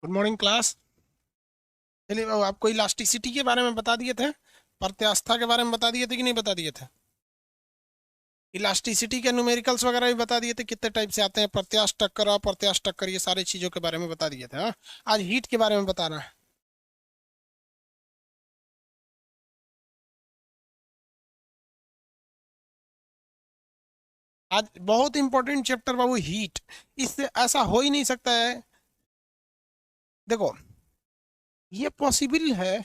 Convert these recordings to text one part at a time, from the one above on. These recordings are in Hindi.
Good morning class. चलिए अब आपको इलास्टिसिटी के बारे में बता दिए थे, प्रत्यास्थता के बारे में बता दिए थे कि नहीं बता दिए थे? इलास्टिसिटी के न्यूमेरिकल्स वगैरह भी बता दिए थे, कितने टाइप से आते हैं, प्रत्यास्थ टक्कर, अप्रत्यास्थ टक्कर, ये सारी चीज़ों के बारे में बता दिए थे। हाँ, आज हीट के बारे में बताना है। आज बहुत इंपॉर्टेंट चैप्टर बाबू, हीट। इससे ऐसा हो ही नहीं सकता है। देखो, ये पॉसिबल है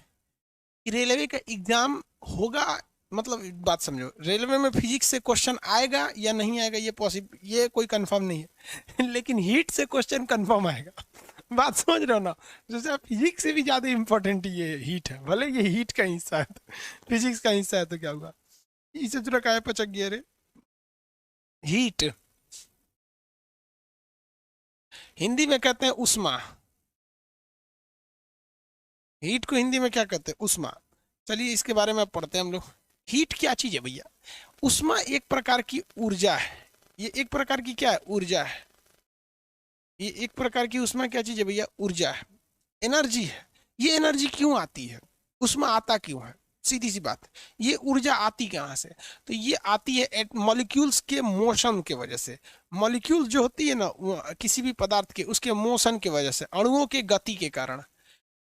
कि रेलवे का एग्जाम होगा, मतलब बात समझो, रेलवे में फिजिक्स से क्वेश्चन आएगा या नहीं आएगा, ये पॉसिबल, ये कोई कंफर्म नहीं है लेकिन हीट से क्वेश्चन कंफर्म आएगा। बात समझ रहे हो ना? जैसे फिजिक्स से भी ज्यादा इंपॉर्टेंट ये हीट है, भले ये हीट का हिस्सा है, फिजिक्स का हिस्सा है तो क्या हुआ, इसे तुरा काय पचक गया रे। हीट हिंदी में कहते हैं उष्मा। हीट को हिंदी में क्या कहते हैं? उष्मा। चलिए इसके बारे में अब पढ़ते हैं हम लोग। हीट क्या चीज है भैया? उष्मा एक प्रकार की ऊर्जा है। ये एक प्रकार की क्या है? ऊर्जा है। ये एक प्रकार की उष्मा क्या चीज है भैया? ऊर्जा है, एनर्जी है। ये एनर्जी क्यों आती है? उष्मा आता क्यों है? सीधी सी बात, ये ऊर्जा आती कहाँ से? तो ये आती है मॉलिक्यूल्स के मोशन के वजह से। मॉलिक्यूल जो होती है ना, किसी भी पदार्थ के, उसके मोशन के वजह से, अणुओं के गति के कारण।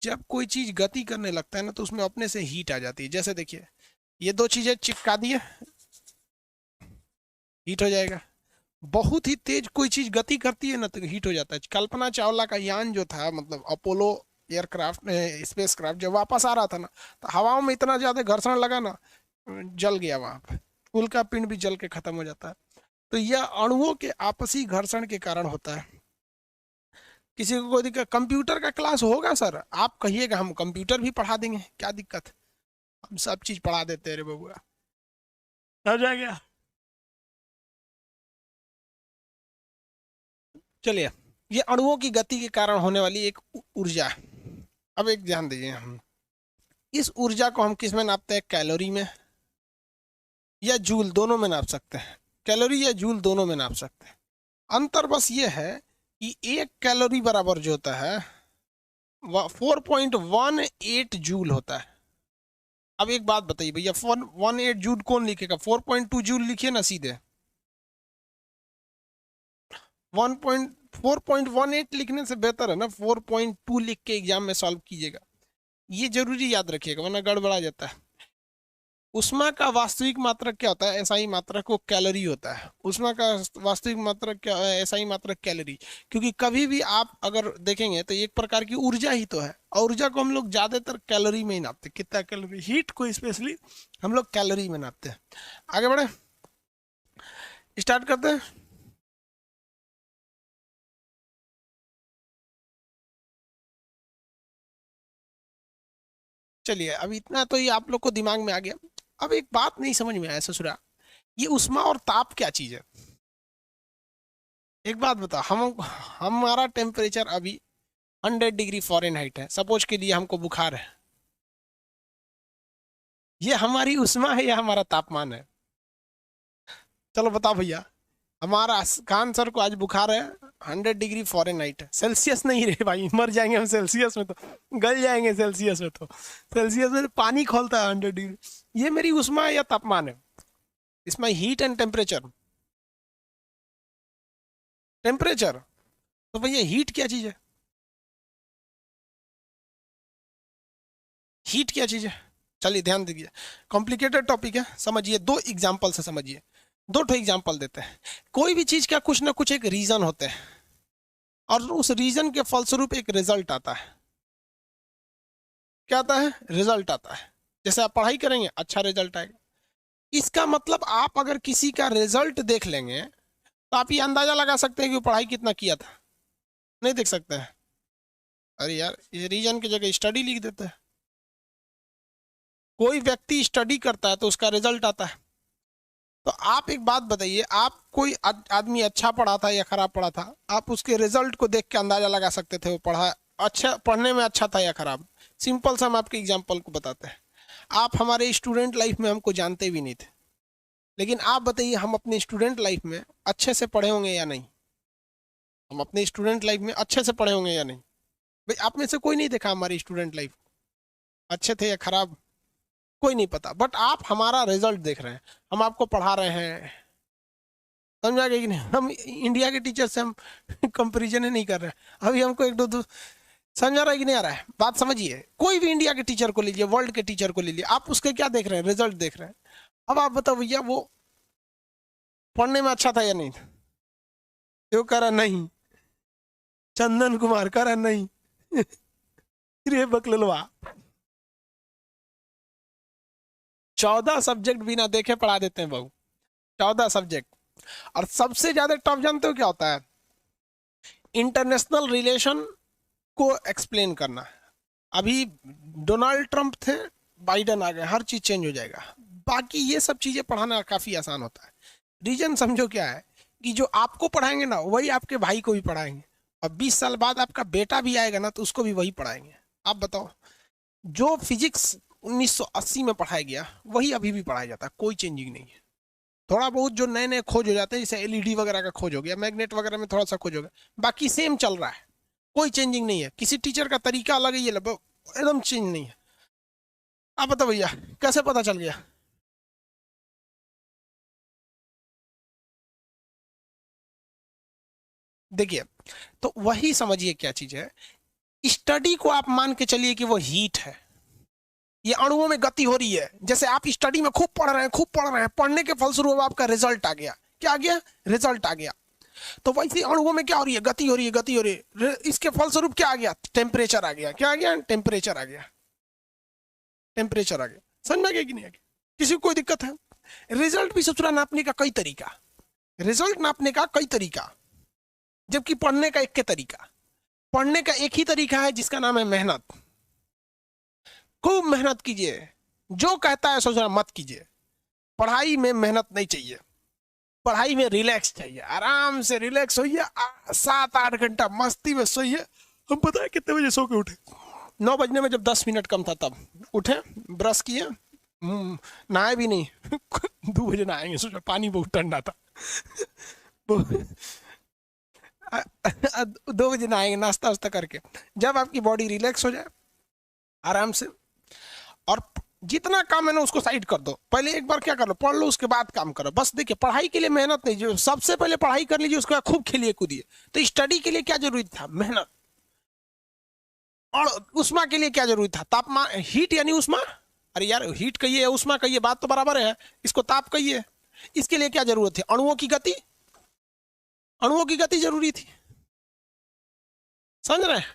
जब कोई चीज गति करने लगता है ना, तो उसमें अपने से हीट आ जाती है। जैसे देखिए, ये दो चीजें चिपका दिए, हीट हो जाएगा। बहुत ही तेज कोई चीज गति करती है ना, तो हीट हो जाता है। कल्पना चावला का यान जो था, मतलब अपोलो एयरक्राफ्ट, स्पेस क्राफ्ट, जब वापस आ रहा था ना, तो हवाओं में इतना ज्यादा घर्षण लगा ना, जल गया वहां पे। उल्का पिंड भी जल के खत्म हो जाता है। तो यह अणुओं के आपसी घर्षण के कारण होता है। किसी को कोई दिक्कत? कंप्यूटर का क्लास होगा सर, आप कहिएगा, हम कंप्यूटर भी पढ़ा देंगे, क्या दिक्कत? हम सब चीज पढ़ा देते हैं रे बबुआ। समझ आ गया? चलिए, ये अणुओं की गति के कारण होने वाली एक ऊर्जा है। अब एक ध्यान दीजिए, हम इस ऊर्जा को हम किस में नापते हैं? कैलोरी में या जूल, दोनों में नाप सकते हैं। कैलोरी या जूल दोनों में नाप सकते हैं। अंतर बस ये है कि एक कैलोरी बराबर जो होता है वह 4.18 जूल होता है। अब एक बात बताइए भैया, 418 जूल कौन लिखेगा? 4.2 जूल लिखिए ना सीधे। 4.18 लिखने से बेहतर है ना 4.2 लिख के एग्जाम में सॉल्व कीजिएगा। ये जरूरी याद रखिएगा, वरना गड़बड़ा जाता है। उष्मा का वास्तविक मात्रक क्या होता है? एसआई मात्रक को कैलोरी होता है। उष्मा का वास्तविक मात्रक क्या है? एसआई मात्रक कैलोरी। क्योंकि कभी भी आप अगर देखेंगे तो एक प्रकार की ऊर्जा ही तो है, और ऊर्जा को हम लोग ज्यादातर कैलोरी में ही नापते हैं। कितना कैलोरी? हीट को स्पेशली हम लोग कैलोरी में नापते हैं। आगे बढ़े, स्टार्ट करते हैं। चलिए, अब इतना तो ये आप लोग को दिमाग में आ गया। अब एक बात नहीं समझ में आया ससुरा, ये उष्मा और ताप क्या चीज है? एक बात बता, हम हमारा टेम्परेचर अभी 100 डिग्री फ़ारेनहाइट है, सपोज के लिए हमको बुखार है। ये हमारी उष्मा है या हमारा तापमान है? चलो बताओ भैया। हमारा खान सर को आज बुखार है, 100 डिग्री फ़ारेनहाइट है, सेल्सियस नहीं रे भाई, मर जाएंगे हम सेल्सियस में तो, गल जाएंगे सेल्सियस में तो। सेल्सियस में तो पानी खोलता है 100 डिग्री। ये मेरी उष्मा है या तापमान है? इसमें हीट एंड टेम्परेचर। टेम्परेचर। तो भैया हीट क्या चीज है? हीट क्या चीज है? चलिए ध्यान दीजिए, कॉम्प्लिकेटेड टॉपिक है, समझिए, दो एग्जाम्पल से समझिए। दो ठो एग्जाम्पल देते हैं। कोई भी चीज का कुछ ना कुछ एक रीजन होते हैं, और उस रीजन के फलस्वरूप एक रिजल्ट आता है। क्या आता है? रिजल्ट आता है। जैसे आप पढ़ाई करेंगे, अच्छा रिजल्ट आएगा। इसका मतलब आप अगर किसी का रिजल्ट देख लेंगे, तो आप ये अंदाजा लगा सकते हैं कि वो पढ़ाई कितना किया था। नहीं देख सकते हैं? अरे यार, ये रीजन की जगह स्टडी लिख देते हैं। कोई व्यक्ति स्टडी करता है तो उसका रिजल्ट आता है। तो आप एक बात बताइए, आप कोई आदमी अच्छा पढ़ा था या खराब पढ़ा था, आप उसके रिजल्ट को देख के अंदाजा लगा सकते थे वो पढ़ा अच्छा, पढ़ने में अच्छा था या खराब। सिंपल सा हम आपके एग्जाम्पल को बताते हैं। आप हमारे स्टूडेंट लाइफ में हमको जानते भी नहीं थे, लेकिन आप बताइए, हम अपने स्टूडेंट लाइफ में अच्छे से पढ़े होंगे या नहीं? हम अपने स्टूडेंट लाइफ में अच्छे से पढ़े होंगे या नहीं? भाई आप में से कोई नहीं देखा हमारी स्टूडेंट लाइफ, अच्छे थे या खराब, कोई नहीं पता, बट आप हमारा रिजल्ट देख रहे हैं, हम आपको पढ़ा रहे हैं, समझा गया कि नहीं? हम इंडिया के टीचर से हम कंपेरिजन ही नहीं कर रहे हैं अभी, हमको एक दो समझ आ रहा है कि नहीं आ रहा है? बात समझिए, कोई भी इंडिया के टीचर को लीजिए, वर्ल्ड के टीचर को लीजिए, आप उसके क्या देख रहे हैं? रिजल्ट देख रहे हैं। अब आप बताओ भैया वो पढ़ने में अच्छा था या नहीं था? क्यों कह रहा नहीं? चंदन कुमार कह रहा नहीं। रे बकललवा, 14 सब्जेक्ट बिना देखे पढ़ा देते हैं बहू, 14 सब्जेक्ट। और सबसे ज्यादा टफ जानते हो क्या होता है? इंटरनेशनल रिलेशन को एक्सप्लेन करना। अभी डोनाल्ड ट्रंप थे, बाइडन आ गए, हर चीज चेंज हो जाएगा। बाकी ये सब चीजें पढ़ाना काफी आसान होता है। रीजन समझो क्या है, कि जो आपको पढ़ाएंगे ना वही आपके भाई को भी पढ़ाएंगे, और 20 साल बाद आपका बेटा भी आएगा ना तो उसको भी वही पढ़ाएंगे। आप बताओ, जो फिजिक्स 1980 में पढ़ाया गया वही अभी भी पढ़ाया जाता है, कोई चेंजिंग नहीं है। थोड़ा बहुत जो नए नए खोज हो जाते हैं, जैसे एलईडी वगैरह का खोज हो गया, मैग्नेट वगैरह में थोड़ा सा खोज हो गया, बाकी सेम चल रहा है, कोई चेंजिंग नहीं है। किसी टीचर का तरीका अलग है, ये एकदम चेंज नहीं है। आप बताओ भैया कैसे पता चल गया? देखिए, तो वही समझिए क्या चीज है। स्टडी को आप मान के चलिए कि वो हीट है, ये अणुओं में गति हो रही है। जैसे आप स्टडी में खूब पढ़ रहे हैं, खूब पढ़ रहे हैं, पढ़ने के फलस्वरूप आपका रिजल्ट आ गया। क्या आ गया? रिजल्ट आ गया। तो वैसे अणुओं में क्या हो रही है? गति हो रही है, गति हो रही है। इसके फलस्वरूप क्या आ गया? टेम्परेचर आ गया। क्या आ गया? टेम्परेचर आ गया। टेम्परेचर आ गया। समझ में आ गया कि नहीं आ गया? किसी को कोई दिक्कत है? रिजल्ट भी ससुरा नापने का कई तरीका, रिजल्ट नापने का कई तरीका, जबकि पढ़ने का एक के तरीका। पढ़ने का एक ही तरीका है जिसका नाम है मेहनत। खूब मेहनत कीजिए, जो कहता है ससुरा मत कीजिए। पढ़ाई में मेहनत नहीं चाहिए, पढ़ाई में रिलैक्स चाहिए, आराम से रिलैक्स होइए, 7-8 घंटा मस्ती में सोइए। हम पता है कितने बजे सो के उठे? 9 बजने में, जब 10 मिनट कम था तब उठे, ब्रश किए, नहाए भी नहीं। 2 बजे नहाएंगे, सोचा पानी बहुत ठंडा था। 2 बजे नहाएंगे, नाश्ता वास्ता करके, जब आपकी बॉडी रिलैक्स हो जाए आराम से, और जितना काम है ना उसको साइड कर दो। पहले एक बार क्या कर लो, पढ़ लो, उसके बाद काम करो। बस देखिए, पढ़ाई के लिए मेहनत नहीं, जो सबसे पहले पढ़ाई कर लीजिए, उसके बाद खूब खेलिए कूदिए। तो स्टडी के लिए क्या जरूरी था? मेहनत। और उष्मा के लिए क्या जरूरी था? तापमान, हीट यानी उष्मा। अरे यार, हीट कहिए या उष्मा कहिए, बात तो बराबर है, इसको ताप कहिए। इसके लिए क्या जरूरत थी? अणुओं की गति, अणुओं की गति जरूरी थी। समझ रहे हैं?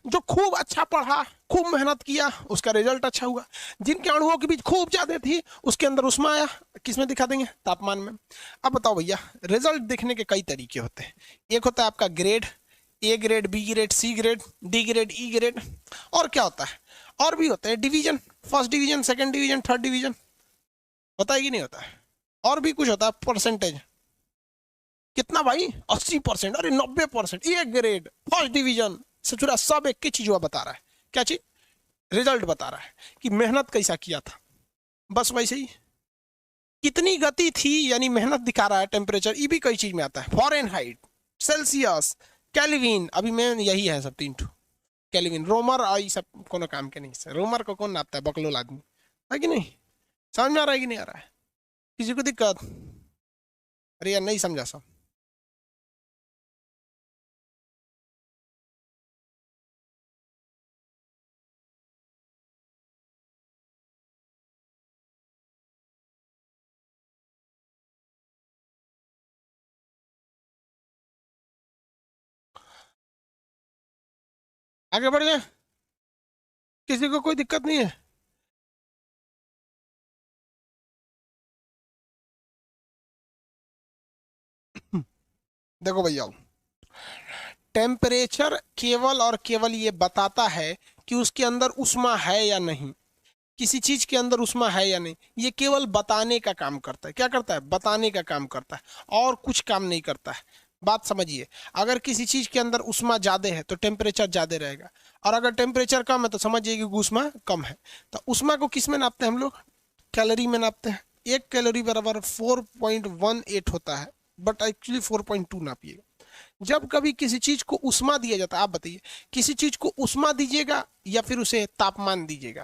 जो खूब अच्छा पढ़ा, खूब मेहनत किया, उसका रिजल्ट अच्छा हुआ। जिनके अणुओं के बीच खूब ज्यादा थी, उसके अंदर उष्मा आया। किसमें दिखा देंगे? तापमान में। अब बताओ भैया, रिजल्ट देखने के कई तरीके होते हैं। एक होता है आपका grade, A grade, B grade, C grade, D grade, E grade. और क्या होता है? और भी होते हैं division, first division, second division, third division. होता है कि नहीं होता है? और भी कुछ होता है, परसेंटेज। कितना भाई? 80%, अरे 90%, ए ग्रेड, फर्स्ट डिवीजन, सचुरा सब एक ही चीज बता रहा है। क्या चीज? रिजल्ट बता रहा है कि मेहनत कैसा किया था। बस वैसे ही कितनी गति थी, यानी मेहनत दिखा रहा है। टेम्परेचर ये भी कई चीज में आता है, फॉरेनहाइट, सेल्सियस, केल्विन। अभी में यही है सब 3 ठो। केल्विन, रोमर, और ये सब कोनो काम के नहीं से। रोमर को कौन नापता है? बकलोल आदमी है कि नहीं? समझ में आ रहा है कि नहीं आ रहा है? किसी को दिक्कत? अरे यार नहीं समझा सब। आगे बढ़ जाए, किसी को कोई दिक्कत नहीं है? देखो भैया, टेम्परेचर केवल और केवल ये बताता है कि उसके अंदर उष्मा है या नहीं। किसी चीज के अंदर उष्मा है या नहीं, ये केवल बताने का काम करता है। क्या करता है? बताने का काम करता है, और कुछ काम नहीं करता है। बात समझिए, अगर किसी चीज के अंदर उष्मा ज्यादा है तो टेम्परेचर ज्यादा रहेगा, और अगर टेम्परेचर कम है तो समझिए कि उष्मा कम है। तो उष्मा को किस में नापते हैं हम लोग? कैलोरी में नापते हैं। 1 कैलोरी बराबर 4.18 होता है, बट एक्चुअली 4.2 नापिएगा। जब कभी किसी चीज को उष्मा दिया जाता है, आप बताइए, किसी चीज को उष्मा दीजिएगा या फिर उसे तापमान दीजिएगा?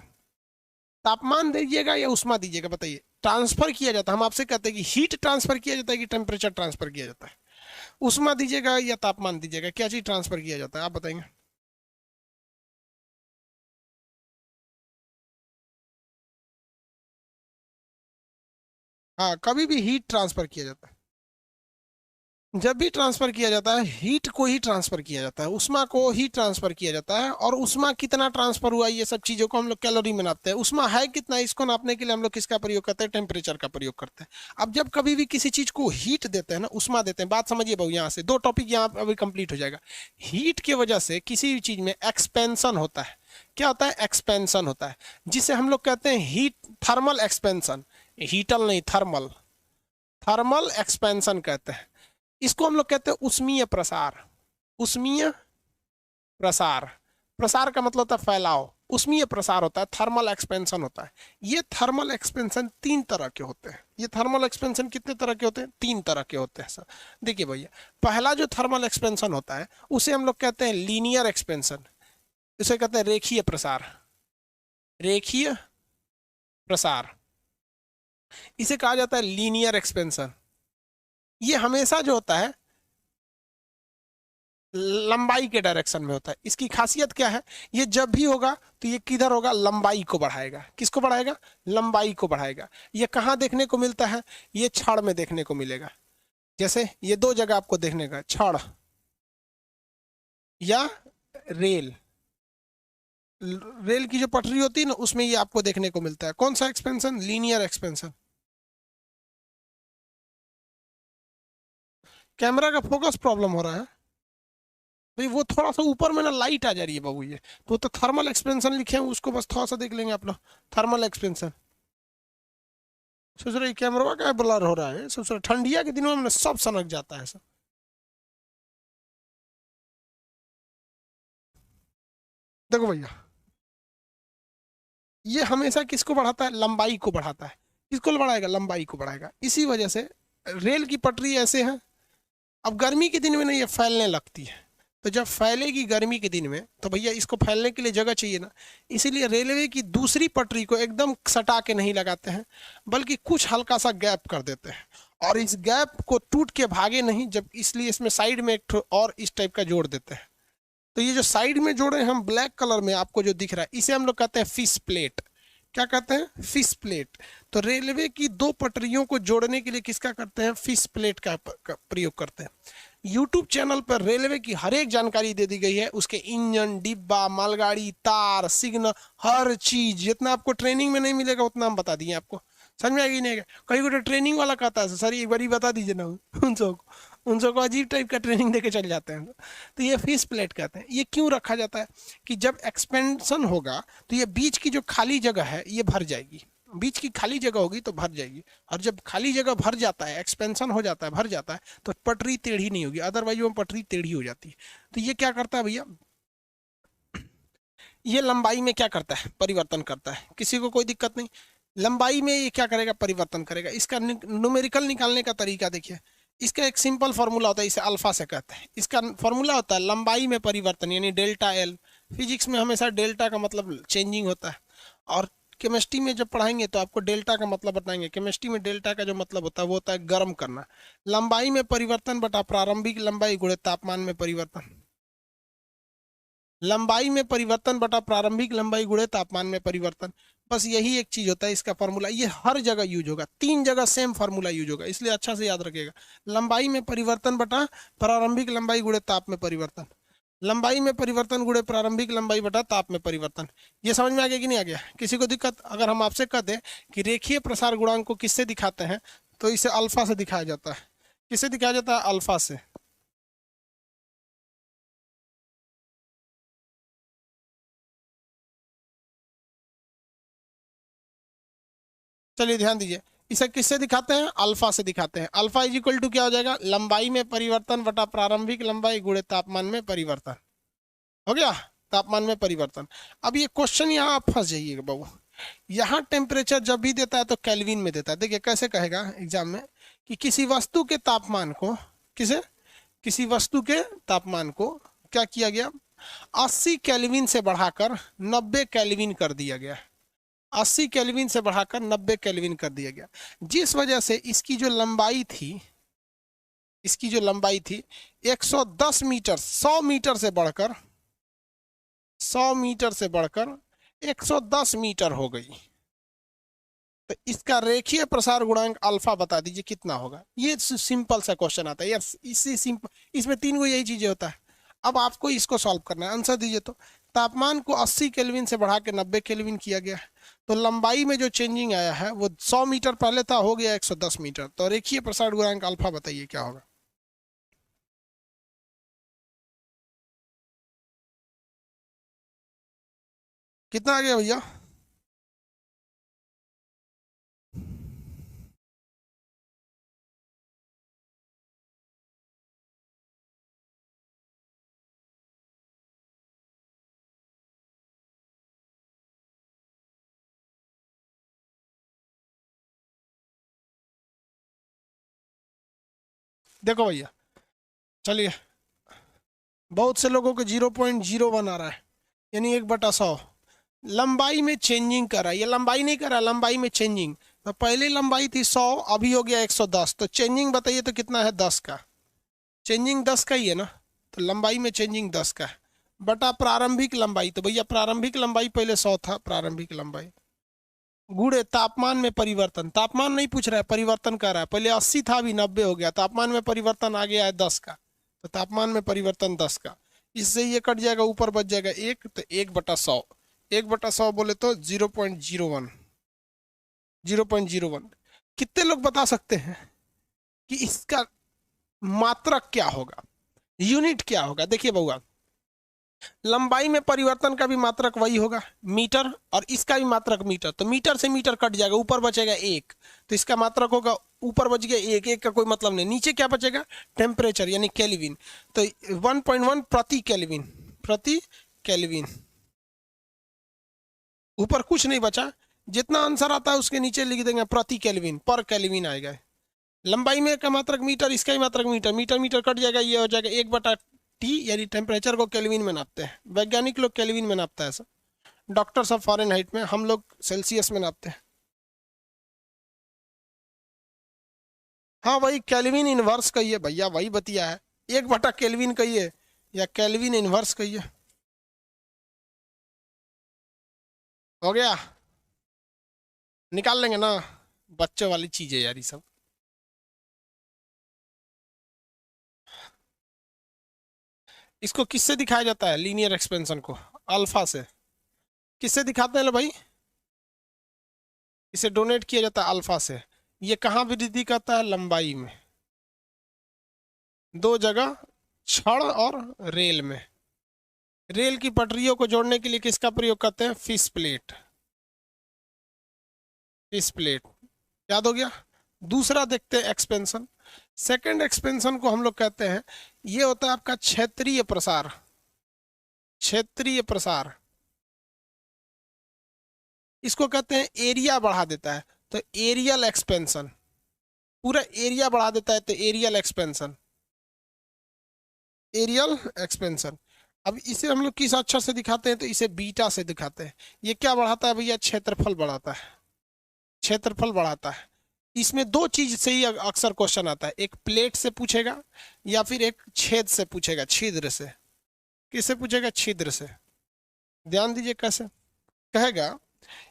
तापमान दीजिएगा या उष्मा दीजिएगा, बताइए। ट्रांसफर किया जाता है, हम आपसे कहते हैं कि हीट ट्रांसफर किया जाता है कि टेम्परेचर ट्रांसफर किया जाता है? उष्मा दीजिएगा या तापमान दीजिएगा, क्या चीज ट्रांसफर किया जाता है, आप बताएंगे? हाँ, कभी भी हीट ट्रांसफर किया जाता है। जब भी ट्रांसफर किया जाता है हीट को ही ट्रांसफर किया जाता है, उष्मा को ही ट्रांसफर किया जाता है। और उष्मा कितना ट्रांसफर हुआ, ये सब चीजों को हम लोग कैलोरी में नापते हैं। उष्मा है कितना, इसको नापने के लिए हम लोग किसका प्रयोग करते हैं? टेम्परेचर का प्रयोग करते हैं। अब जब कभी भी किसी चीज को हीट देते हैं ना, उष्मा देते हैं, बात समझिए बहु, यहाँ से दो टॉपिक यहाँ अभी कंप्लीट हो जाएगा। हीट की वजह से किसी भी चीज में एक्सपेंशन होता है। क्या होता है? एक्सपेंशन होता है, जिसे हम लोग कहते हैं हीट, थर्मल एक्सपेंशन। हीटल नहीं, थर्मल, थर्मल एक्सपेंशन कहते हैं इसको। हम लोग कहते हैं उष्मीय प्रसार। उष्मीय प्रसार, प्रसार का मतलब होता है फैलाव, उष्मीय प्रसार होता है, थर्मल एक्सपेंशन होता है। ये थर्मल एक्सपेंशन तीन तरह के होते हैं। ये थर्मल एक्सपेंशन कितने तरह के होते हैं? तीन तरह के होते हैं सर। देखिए भैया, पहला जो थर्मल एक्सपेंशन होता है उसे हम लोग कहते हैं लीनियर एक्सपेंशन। इसे कहते हैं रेखीय प्रसार, रेखीय प्रसार, इसे कहा जाता है लीनियर एक्सपेंशन। ये हमेशा जो होता है लंबाई के डायरेक्शन में होता है। इसकी खासियत क्या है? ये जब भी होगा तो ये किधर होगा? लंबाई को बढ़ाएगा। किसको बढ़ाएगा? लंबाई को बढ़ाएगा। ये कहाँ देखने को मिलता है? ये छड़ में देखने को मिलेगा। जैसे ये दो जगह आपको देखने का, छड़ या रेल, रेल की जो पटरी होती है ना, उसमें ये आपको देखने को मिलता है। कौन सा एक्सपेंशन? Linear expansion. कैमरा का फोकस प्रॉब्लम हो रहा है भाई, वो थोड़ा सा ऊपर में ना लाइट आ जा रही है बाबू। ये तो थर्मल एक्सपेंशन लिखे हैं, उसको बस थोड़ा सा देख लेंगे आप लोग। Thermal expansion. सोच रहे कैमरा का ब्लर हो रहा है, सोच रहे ठंडिया के दिनों में सब सनक जाता है सब। देखो भैया, ये हमेशा किसको बढ़ाता है? लंबाई को बढ़ाता है। किसको बढ़ाएगा? लंबाई को बढ़ाएगा। इसी वजह से रेल की पटरी ऐसे है। अब गर्मी के दिन में ना ये फैलने लगती है, तो जब फैलेगी गर्मी के दिन में तो भैया इसको फैलने के लिए जगह चाहिए ना। इसीलिए रेलवे की दूसरी पटरी को एकदम सटा के नहीं लगाते हैं, बल्कि कुछ हल्का सा गैप कर देते हैं। और इस गैप को टूट के भागे नहीं, जब इसलिए इसमें साइड में एक ठो और इस टाइप का जोड़ देते हैं। तो ये जो साइड में जोड़े हम ब्लैक कलर में आपको जो दिख रहा है, इसे हम लोग कहते हैं फिश प्लेट। क्या कहते हैं? Fish plate. तो रेलवे की दो पटरियों को जोड़ने के लिए किसका करते हैं? फिश प्लेट का प्रयोग करते हैं। यूट्यूब चैनल पर रेलवे की हर एक जानकारी दे दी गई है, उसके इंजन, डिब्बा, मालगाड़ी, तार, सिग्नल, हर चीज। जितना आपको ट्रेनिंग में नहीं मिलेगा उतना हम बता दिए आपको। समझ में आएगी नहीं? कहीं को ट्रेनिंग वाला कहता है सर एक बार बता दीजिए ना, उन सबको अजीब टाइप का ट्रेनिंग देके चल जाते हैं। तो ये फिश प्लेट कहते हैं। ये क्यों रखा जाता है? कि जब एक्सपेंशन होगा तो ये बीच की जो खाली जगह है ये भर जाएगी। बीच की खाली जगह होगी तो भर जाएगी। और जब खाली जगह भर जाता है, एक्सपेंशन हो जाता है, भर जाता है, तो पटरी टेढ़ी नहीं होगी, अदरवाइज वो पटरी टेढ़ी हो जाती है। तो ये क्या करता है भैया? ये लंबाई में क्या करता है? परिवर्तन करता है। किसी को कोई दिक्कत नहीं। लंबाई में ये क्या करेगा? परिवर्तन करेगा। इसका न्यूमेरिकल निकालने का तरीका देखिए। इसका एक सिंपल फॉर्मूला होता है, इसे अल्फा से कहते हैं। इसका फॉर्मूला होता है लंबाई में परिवर्तन, यानी डेल्टा एल। फिजिक्स में हमेशा डेल्टा का मतलब चेंजिंग होता है, और केमिस्ट्री में जब पढ़ाएंगे तो आपको डेल्टा का मतलब बताएंगे। केमिस्ट्री में डेल्टा का जो मतलब होता है वो होता है गर्म करना। लंबाई में परिवर्तन बटा प्रारंभिक लंबाई गुणे तापमान में परिवर्तन। लंबाई में परिवर्तन बटा प्रारंभिक लंबाई गुणे तापमान में परिवर्तन। बस यही एक चीज होता है इसका फॉर्मूला। ये हर जगह यूज होगा, तीन जगह सेम फार्मूला यूज होगा, इसलिए अच्छा से याद रखिएगा। लंबाई में परिवर्तन बटा प्रारंभिक लंबाई गुणे ताप में परिवर्तन। लंबाई में परिवर्तन गुणे प्रारंभिक लंबाई बटा ताप में परिवर्तन। ये समझ में आ गया कि नहीं आ गया? किसी को दिक्कत? अगर हम आपसे कह दें कि रेखीय प्रसार गुणांक को किससे दिखाते हैं, तो इसे अल्फा से दिखाया जाता है। किससे दिखाया जाता है? अल्फा से। चलिए ध्यान दीजिए, इसे किससे दिखाते हैं? अल्फा से दिखाते हैं। अल्फा इज इक्वल टू क्या हो जाएगा? लंबाई में परिवर्तन बटा प्रारंभिक लंबाई गुणे तापमान में परिवर्तन। हो गया? तापमान में परिवर्तन। अब ये क्वेश्चन यहाँ आप फंस जाइएगा बाबू। यहाँ टेम्परेचर जब भी देता है तो केल्विन में देता है। देखिए कैसे कहेगा एग्जाम में कि किसी वस्तु के तापमान को, किसे, किसी वस्तु के तापमान को क्या किया गया, 80 केल्विन से बढ़ाकर 90 केल्विन कर दिया गया। 80 केल्विन से बढ़ाकर 90 केल्विन कर दिया गया, जिस वजह से इसकी जो लंबाई थी, इसकी जो लंबाई थी 110 मीटर, 100 मीटर से बढ़कर 100 मीटर से बढ़कर 110 मीटर हो गई। तो इसका रेखीय प्रसार गुणांक अल्फा बता दीजिए कितना होगा। ये सिंपल सा क्वेश्चन आता है यार, इससे सिंपल, इसमें 3 को यही चीजें होता है। अब आपको इसको सॉल्व करना है, आंसर दीजिए। तो तापमान को 80 केल्विन से बढ़ा के 90 केल्विन किया गया है, तो लंबाई में जो चेंजिंग आया है वो 100 मीटर पहले था, हो गया 110 मीटर। तो रेखीय प्रसार गुणांक अल्फा बताइए क्या होगा। कितना आ गया भैया? देखो भैया, चलिए, बहुत से लोगों को 0.01 आ रहा है, यानी 1/100। लंबाई में चेंजिंग कर रहा है, ये लंबाई नहीं कर रहा, लंबाई में चेंजिंग। तो पहले लंबाई थी 100, अभी हो गया 110, तो चेंजिंग बताइए तो कितना है, 10 का। चेंजिंग 10 का ही है ना, तो लंबाई में चेंजिंग 10 का है, बटा प्रारंभिक लंबाई। तो भैया प्रारंभिक लंबाई पहले 100 था, प्रारंभिक लंबाई गुणे तापमान में परिवर्तन। तापमान नहीं पूछ रहा है, परिवर्तन कर रहा है। पहले 80 था, अभी 90 हो गया, तापमान में परिवर्तन आ गया है 10 का, तो तापमान में परिवर्तन 10 का। इससे ये कट जाएगा, ऊपर बच जाएगा 1, तो 1/100। 1/100 बोले तो 0.01। 0.01 कितने लोग बता सकते हैं कि इसका मात्रक क्या होगा, यूनिट क्या होगा? देखिए बउआ, लंबाई में परिवर्तन का भी मात्रक वही होगा, मीटर, और इसका भी मात्रक मीटर। तो मीटर से मीटर कट जाएगा, ऊपर बचेगा 1, तो इसका मात्रक होगा, ऊपर बच गया 1, 1 का कोई मतलब नहीं। नीचे क्या बचेगा, टेम्परेचर यानी केल्विन। तो 1.1 प्रति केल्विन, प्रति केल्विन। ऊपर कुछ नहीं बचा, जितना आंसर आता है उसके नीचे लिख देंगे प्रति केल्विन, पर केल्विन आएगा। लंबाई में का मात्रक मीटर, इसका ही मात्रक मीटर, मीटर मीटर कट जाएगा, ये हो जाएगा 1/T, यानी टेम्परेचर को केल्विन में नापते हैं। वैज्ञानिक लोग केल्विन में नापता है ऐसा, डॉक्टर सब फ़ारेनहाइट में, हम लोग सेल्सियस में नापते हैं। हाँ वही केल्विन इनवर्स कहिए भैया, वही बतिया है, 1/केल्विन कहिए या केल्विन इनवर्स कहिए। हो गया, निकाल लेंगे ना, बच्चों वाली चीजें यार ये सब। इसको किससे दिखाया जाता है, लीनियर एक्सपेंशन को? अल्फा से। किससे दिखाते हैं लो भाई? इसे डोनेट किया जाता है अल्फा से। ये कहाँ वृद्धि करता है, लंबाई में, 2 जगह, छड़ और रेल में। रेल की पटरियों को जोड़ने के लिए किसका प्रयोग करते हैं, फिश प्लेट। फिश प्लेट, याद हो गया। दूसरा देखते हैं एक्सपेंशन। सेकंड एक्सपेंशन को हम लोग कहते हैं, ये होता है आपका क्षेत्रीय प्रसार। क्षेत्रीय प्रसार, इसको कहते हैं एरिया बढ़ा देता है, तो एरियल एक्सपेंशन, पूरा एरिया बढ़ा देता है, तो एरियल एक्सपेंशन, एरियल एक्सपेंशन। अब इसे हम लोग किस अक्षर से दिखाते हैं, तो इसे बीटा से दिखाते हैं। ये क्या बढ़ाता है भैया, क्षेत्रफल बढ़ाता है, क्षेत्रफल बढ़ाता है। इसमें 2 चीज से ही अक्सर क्वेश्चन आता है, एक प्लेट से पूछेगा या फिर एक छेद से पूछेगा, छिद्र से। किससे पूछेगा, छिद्र से। ध्यान दीजिए कैसे कहेगा,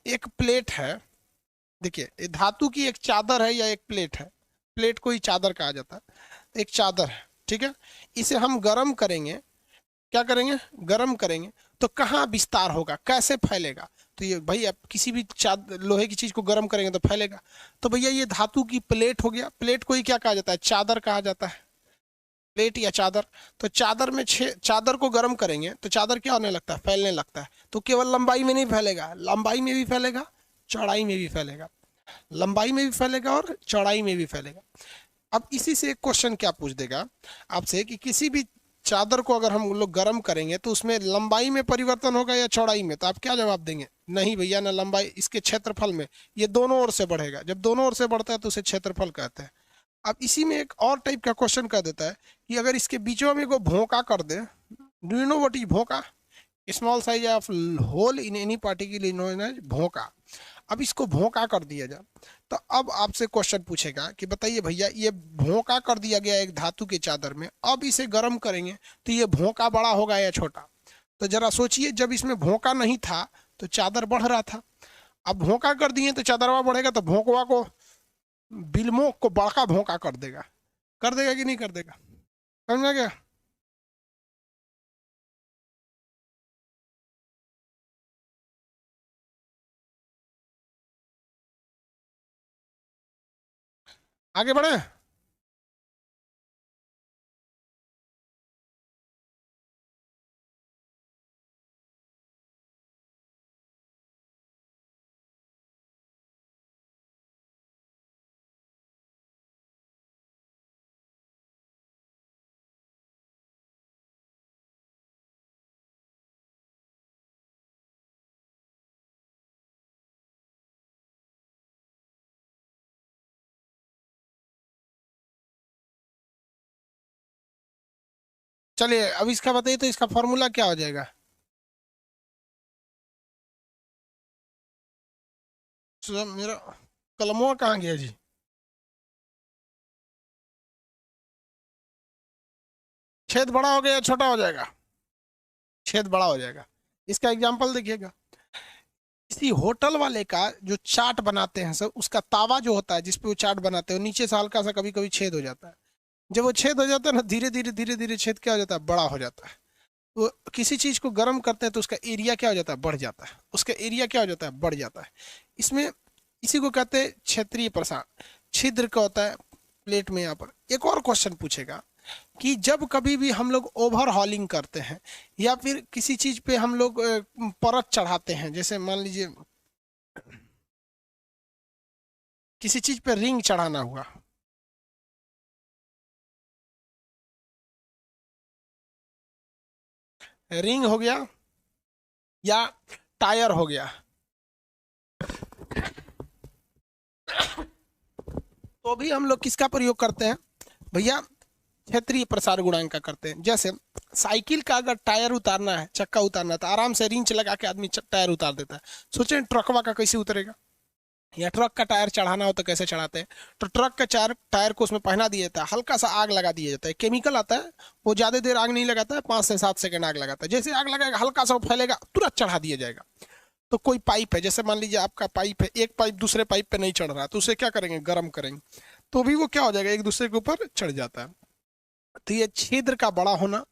एक प्लेट है, देखिए ये धातु की एक चादर है या एक प्लेट है, प्लेट को ही चादर कहा जाता है, एक चादर है, ठीक है। इसे हम गर्म करेंगे, क्या करेंगे, गर्म करेंगे, तो कहाँ विस्तार होगा, कैसे फैलेगा? तो ये भाई आप किसी भी लोहे की चीज को गर्म करेंगे तो फैलेगा। तो भैया ये धातु की प्लेट हो गया, प्लेट को ही क्या कहा जाता है, चादर कहा जाता है, प्लेट या चादर। तो चादर में चादर को गर्म करेंगे तो चादर क्या होने लगता है, फैलने लगता है। तो केवल लंबाई में नहीं फैलेगा, लंबाई में भी फैलेगा, चौड़ाई में भी फैलेगा, लंबाई में भी फैलेगा और चौड़ाई में भी फैलेगा। अब इसी से एक क्वेश्चन क्या पूछ देगा आपसे कि किसी भी चादर को अगर हम लोग गर्म करेंगे तो उसमें लंबाई में परिवर्तन होगा या चौड़ाई में? तो आप क्या जवाब देंगे, नहीं भैया ना लंबाई, इसके क्षेत्रफल में, ये दोनों ओर से बढ़ेगा। जब दोनों ओर से बढ़ता है तो उसे क्षेत्रफल कहते हैं। अब इसी में एक और टाइप का क्वेश्चन कर देता है कि अगर इसके बीचों में को भोंका कर दे, do you know what is भोंका? Small size of hole in any particle is known as भोंका। अब इसको भोंका कर दिया जाए तो अब आपसे क्वेश्चन पूछेगा कि बताइए भैया, ये भोंका कर दिया गया एक धातु के चादर में, अब इसे गर्म करेंगे तो ये भोंका बड़ा होगा या छोटा? तो जरा सोचिए, जब इसमें भोंका नहीं था तो चादर बढ़ रहा था, अब भोंका कर दिए तो चादरवा बढ़ेगा, तो भोंकवा को, बिल्मों को बड़का भोंका कर देगा कि नहीं कर देगा? समझ में आ गया? आगे बढ़े। चलिए अब इसका बताइए तो इसका फॉर्मूला क्या हो जाएगा? मेरा कलमवा कहाँ गया जी? छेद बड़ा हो गया या छोटा हो जाएगा? छेद बड़ा हो जाएगा। इसका एग्जाम्पल देखिएगा, किसी होटल वाले का जो चाट बनाते हैं सर, उसका तावा जो होता है जिसपे वो चाट बनाते हैं, नीचे से हल्का सा कभी कभी छेद हो जाता है। जब वो छेद हो जाता है ना, धीरे धीरे छेद क्या हो जाता है, बड़ा हो जाता है। तो किसी चीज को गर्म करते हैं तो उसका एरिया क्या हो जाता है, बढ़ जाता है। उसका एरिया क्या हो जाता है, बढ़ जाता है। इसमें इसी को कहते हैं क्षेत्रीय प्रसार। छिद्र का होता है प्लेट में। यहाँ पर एक और क्वेश्चन पूछेगा कि जब कभी भी हम लोग ओवर हॉलिंग करते हैं या फिर किसी चीज पे हम लोग परत चढ़ाते हैं, जैसे मान लीजिए किसी चीज पे रिंग चढ़ाना हुआ, रिंग हो गया या टायर हो गया, तो भी हम लोग किसका प्रयोग करते हैं भैया? क्षेत्रीय प्रसार गुणांक का करते हैं। जैसे साइकिल का अगर टायर उतारना है, चक्का उतारना है, तो आराम से रिंच लगा के आदमी टायर उतार देता है। सोचें ट्रकवा का कैसे उतरेगा, या ट्रक का टायर चढ़ाना हो तो कैसे चढ़ाते हैं? तो ट्रक का टायर टायर को उसमें पहना दिया जाता है, हल्का सा आग लगा दिया जाता है, केमिकल आता है, वो ज्यादा देर आग नहीं लगाता है, 5 से 7 सेकंड आग लगाता है। जैसे आग लगाएगा हल्का सा वो फैलेगा, तुरंत चढ़ा दिया जाएगा। तो कोई पाइप है, जैसे मान लीजिए आपका पाइप है, एक पाइप दूसरे पाइप पे नहीं चढ़ रहा, तो उसे क्या करेंगे, गर्म करेंगे, तो भी वो क्या हो जाएगा, एक दूसरे के ऊपर चढ़ जाता है। तो ये छिद्र का बड़ा होना,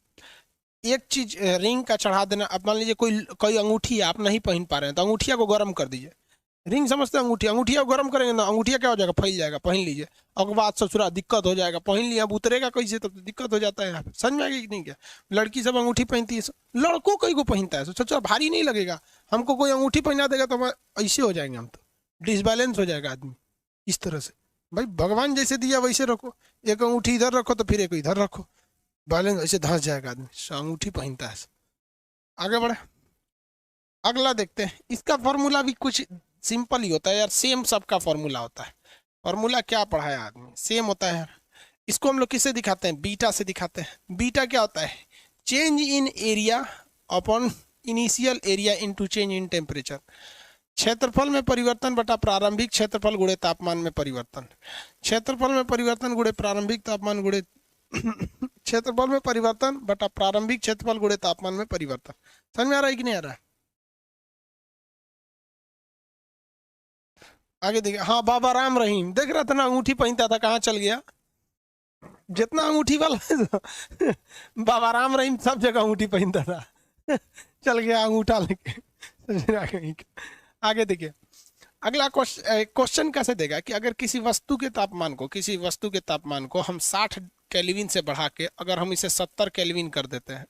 एक चीज रिंग का चढ़ा देना। अब मान लीजिए कोई कोई अंगूठी है, आप नहीं पहन पा रहे हैं, तो अंगूठिया को गर्म कर दीजिए। रिंग समझते हैं अंगूठी, अंगूठिया को गर्म करेंगे ना, अंगूठिया क्या हो जाएगा, फैल जाएगा, पहन लीजिए। और बाद ससुरा दिक्कत हो जाएगा, पहन लिया, अब उतरेगा कैसे, तब तो दिक्कत हो जाता है। यहाँ पे समझ में आएगी कि नहीं? क्या लड़की सब अंगूठी पहनती है, लड़कों कई को पहनता है, सोचो भारी नहीं लगेगा। हमको कोई अंगूठी पहना देगा तो हम ऐसे हो जाएंगे, हम तो डिसबैलेंस हो जाएगा आदमी इस तरह से। भाई भगवान जैसे दिया वैसे रखो, एक अंगूठी इधर रखो तो फिर एक इधर रखो, बैलेंस ऐसे धंस जाएगा आदमी, अंगूठी पहनता है। आगे बढ़े, अगला देखते हैं। इसका फॉर्मूला भी कुछ सिंपल ही होता है यार, सेम सबका फॉर्मूला होता है। फॉर्मूला क्या पढ़ाया आदमी, सेम होता है यार। इसको हम लोग किससे दिखाते हैं, बीटा से दिखाते हैं। बीटा क्या होता है, change in area upon initial area into change in temperature. क्षेत्रफल में परिवर्तन बटा प्रारंभिक क्षेत्रफल गुणे तापमान में परिवर्तन। क्षेत्रफल में परिवर्तन गुणे प्रारंभिक तापमान गुणे क्षेत्रफल में परिवर्तन बटा प्रारंभिक क्षेत्रफल गुणे तापमान में परिवर्तन। समझ में आ रहा है कि नहीं आ रहा है? आगे देखिए, हाँ बाबा राम रहीम देख रहा था ना, अंगूठी पहनता था, कहाँ चल गया? जितना अंगूठी वाला बाबा राम रहीम सब जगह अंगूठी पहनता था चल गया अंगूठा लेके आगे देखिए, अगला क्वेश्चन कैसे देगा कि अगर किसी वस्तु के तापमान को हम 60 केल्विन से बढ़ा के अगर हम इसे 70 केल्विन कर देते हैं,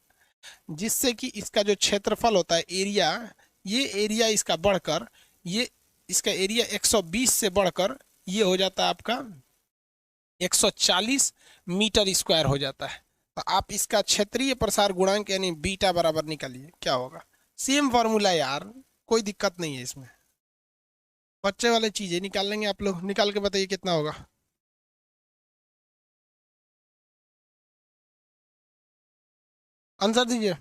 जिससे कि इसका जो क्षेत्रफल होता है, एरिया, ये एरिया इसका बढ़कर, ये इसका एरिया 120 से बढ़कर ये हो जाता है आपका 140 मीटर स्क्वायर हो जाता है। तो आप इसका क्षेत्रीय प्रसार गुणांक यानी बीटा बराबर निकालिए, क्या होगा? सेम फॉर्मूला यार, कोई दिक्कत नहीं है इसमें, बच्चे वाले चीजें निकाल लेंगे आप लोग, निकाल के बताइए कितना होगा। आंसर दीजिए।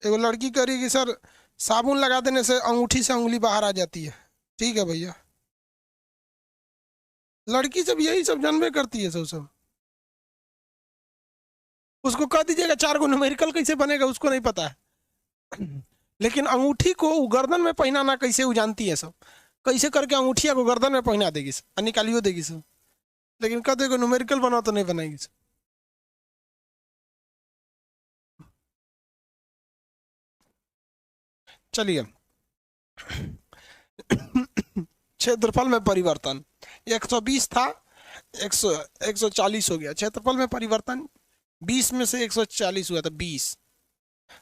एगो लड़की कह रही है कि सर साबुन लगा देने से अंगूठी से उंगली बाहर आ जाती है। ठीक है भैया, लड़की सब यही सब जानबे करती है सब सब। उसको कह दीजिएगा 4 गो न्यूमेरिकल कैसे बनेगा उसको नहीं पता है। लेकिन अंगूठी को वो गर्दन में पहनाना कैसे वो जानती है सब। कैसे करके अंगूठिया को गर्दन में पहना देगी सब और निकालियो देगी सब। लेकिन कह देगा न्यूमेरिकल बनाओ तो नहीं बनाएगी सब। चलिए। क्षेत्रफल में परिवर्तन 120 था, 100 140 हो गया। क्षेत्रफल में परिवर्तन 20 में से 140 हुआ था 20।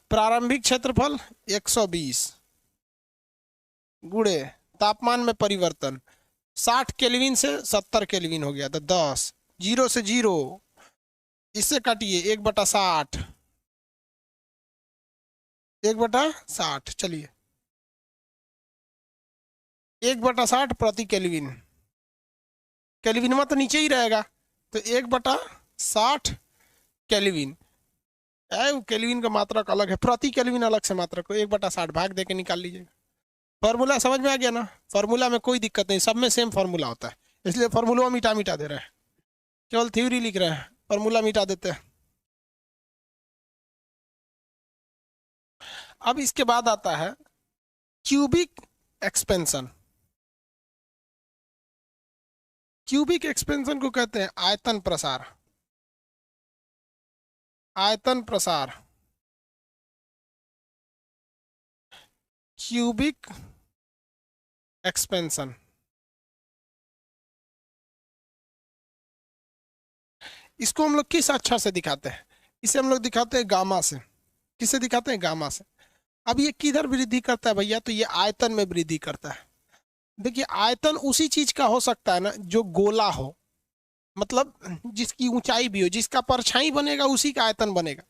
प्रारंभिक क्षेत्रफल 120 गुणे तापमान में परिवर्तन 60 केल्विन से 70 केल्विन हो गया था 10। 0 से 0, इससे काटिए 1/60, 1/60। चलिए 1/60 प्रति केल्विन, केल्विन में तो नीचे ही रहेगा तो 1/60 केल्विन। केल्विन का मात्रक अलग है, प्रति केल्विन अलग से मात्रक को 1/60 भाग दे के निकाल लीजिएगा। फॉर्मूला समझ में आ गया ना? फॉर्मूला में कोई दिक्कत नहीं, सब में सेम फॉर्मूला होता है, इसलिए फॉर्मूला मिटा मिटा दे रहे हैं, केवल थ्योरी लिख रहे हैं, फॉर्मूला मिटा देते हैं। अब इसके बाद आता है क्यूबिक एक्सपेंशन। क्यूबिक एक्सपेंशन को कहते हैं आयतन प्रसार। आयतन प्रसार, क्यूबिक एक्सपेंशन। इसको हम लोग किस अक्षर से दिखाते हैं? इसे हम लोग दिखाते हैं गामा से। किससे दिखाते हैं? गामा से। अब ये किधर वृद्धि करता है भैया? तो ये आयतन में वृद्धि करता है। देखिए आयतन उसी चीज का हो सकता है ना जो गोला हो, मतलब जिसकी ऊंचाई भी हो, जिसका परछाई बनेगा उसी का आयतन बनेगा।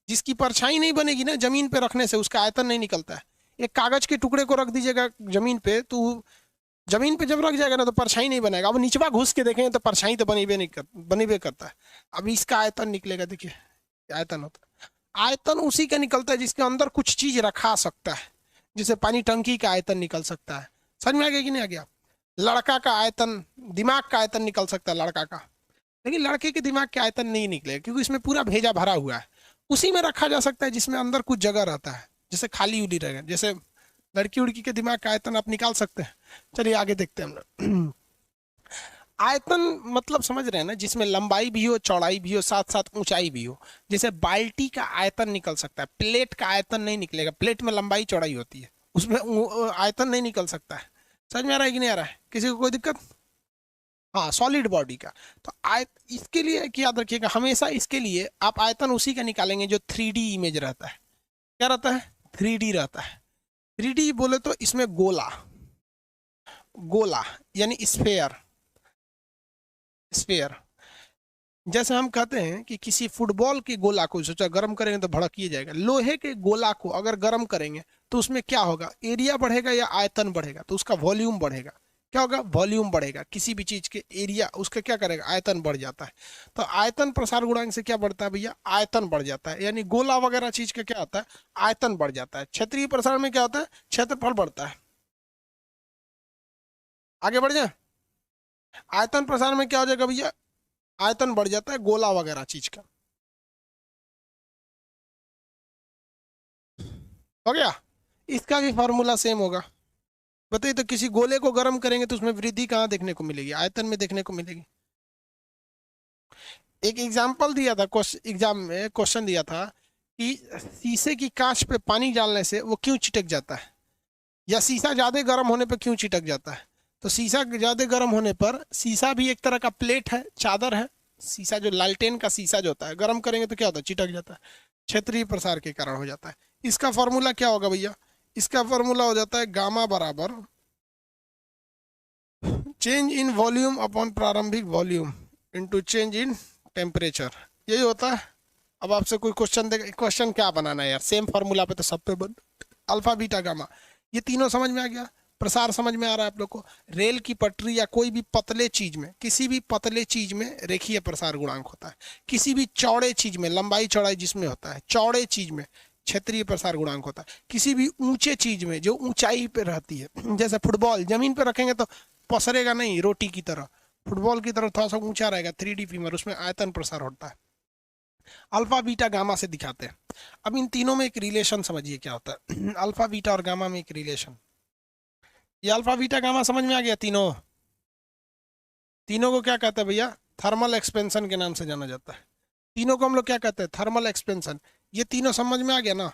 जिसकी परछाई नहीं बनेगी ना जमीन पे रखने से, उसका आयतन नहीं निकलता है। एक कागज के टुकड़े को रख दीजिएगा जमीन पे, तो जमीन पे जब रख जाएगा ना तो परछाई नहीं बनेगा। अब निचवा घुस के देखेंगे तो परछाई तो बनीबे करता है। अब इसका आयतन निकलेगा, देखिए आयतन होता है। आयतन उसी का निकलता है जिसके अंदर कुछ चीज रखा सकता है, जैसे पानी टंकी का आयतन निकल सकता है। समझ में आ गया कि नहीं आ गया? लड़का का आयतन, दिमाग का आयतन निकल सकता है लड़का का, लेकिन लड़के के दिमाग के आयतन नहीं निकलेगा क्योंकि इसमें पूरा भेजा भरा हुआ है। उसी में रखा जा सकता है जिसमें अंदर कुछ जगह रहता है, जैसे खाली उड़ी रहेगा। जैसे लड़की उड़की के दिमाग का आयतन आप निकाल सकते हैं। चलिए आगे देखते हैं हम लोग। आयतन मतलब समझ रहे हैं ना, जिसमें लंबाई भी हो, चौड़ाई भी हो, साथ साथ ऊंचाई भी हो। जैसे बाल्टी का आयतन निकल सकता है, प्लेट का आयतन नहीं निकलेगा। प्लेट में लंबाई चौड़ाई होती है, उसमें आयतन नहीं निकल सकता है। समझ में आ रहा है कि नहीं आ रहा है? किसी को कोई दिक्कत? हाँ, सॉलिड बॉडी का। तो इसके लिए क्या याद रखिएगा, हमेशा इसके लिए आप आयतन उसी का निकालेंगे जो 3D इमेज रहता है। क्या रहता है? 3D रहता है। 3D बोले तो इसमें गोला, गोला यानी स्फेयर। स्फेयर जैसे हम कहते हैं कि किसी फुटबॉल के गोला को सोचा गर्म करेंगे तो भड़क ही जाएगा। लोहे के गोला को अगर गर्म करेंगे तो उसमें क्या होगा? एरिया बढ़ेगा या आयतन बढ़ेगा? तो उसका वॉल्यूम बढ़ेगा। क्या होगा? वॉल्यूम बढ़ेगा। किसी भी चीज के एरिया उसका क्या करेगा? आयतन बढ़ जाता है। तो आयतन प्रसार गुणांक से क्या बढ़ता है भैया? आयतन बढ़ जाता है। यानी गोला वगैरह चीज का क्या होता है? आयतन बढ़ जाता है। क्षेत्रीय प्रसार में क्या होता है? क्षेत्रफल बढ़ता है। आगे बढ़ जाए। आयतन प्रसार में क्या हो जाएगा भैया? आयतन बढ़ जाता है गोला वगैरह चीज का। हो गया? इसका भी फॉर्मूला सेम होगा। बताइए तो किसी गोले को गर्म करेंगे तो उसमें वृद्धि कहाँ देखने को मिलेगी? आयतन में देखने को मिलेगी। एक एग्जाम्पल दिया था, एग्जाम में क्वेश्चन दिया था कि शीशे की कांच पे पानी डालने से वो क्यों चिटक जाता है, या शीशा ज्यादा गर्म होने पर क्यों चिटक जाता है? तो शीशा ज्यादा गर्म होने पर, शीशा भी एक तरह का प्लेट है, चादर है। शीशा जो लालटेन का शीशा जो होता है, गर्म करेंगे तो क्या होता है? चिटक जाता है। क्षेत्रीय प्रसार के कारण हो जाता है। इसका फॉर्मूला क्या होगा भैया? इसका फॉर्मूला हो जाता है गामा बराबर चेंज इन वॉल्यूम अपॉन प्रारंभिक volume into change in temperature. यही होता है। अब आपसे कोई क्वेश्चन दे, क्वेश्चन क्या बनाना है यार? सेम फॉर्मूला पे तो सब पे बन, अल्फा बीटा गामा, ये तीनों समझ में आ गया। प्रसार समझ में आ रहा है आप लोग को? रेल की पटरी या कोई भी पतले चीज में, किसी भी पतले चीज में रेखीय प्रसार गुणांक होता है। किसी भी चौड़े चीज में, लंबाई चौड़ाई जिसमें होता है, चौड़े चीज में क्षेत्रीय प्रसार गुणांक होता है। किसी भी ऊंचे चीज में जो ऊंचाई पे रहती है, जैसे फुटबॉल जमीन पे रखेंगे तो पसरेगा नहीं रोटी की तरह, फुटबॉल की तरह थोड़ा सा ऊंचा रहेगा, 3D फीमर, उसमें आयतन प्रसार होता है। अल्फा बीटा गामा से दिखाते हैं। अब इन तीनों में एक रिलेशन समझिए क्या होता है। अल्फा बीटा और गामा में एक रिलेशन, ये अल्फा बीटा गामा समझ में आ गया? तीनों तीनों को क्या कहते हैं भैया? थर्मल एक्सपेंशन के नाम से जाना जाता है। तीनों को हम लोग क्या कहते हैं? Thermal expansion. ये तीनों समझ में आ गया ना?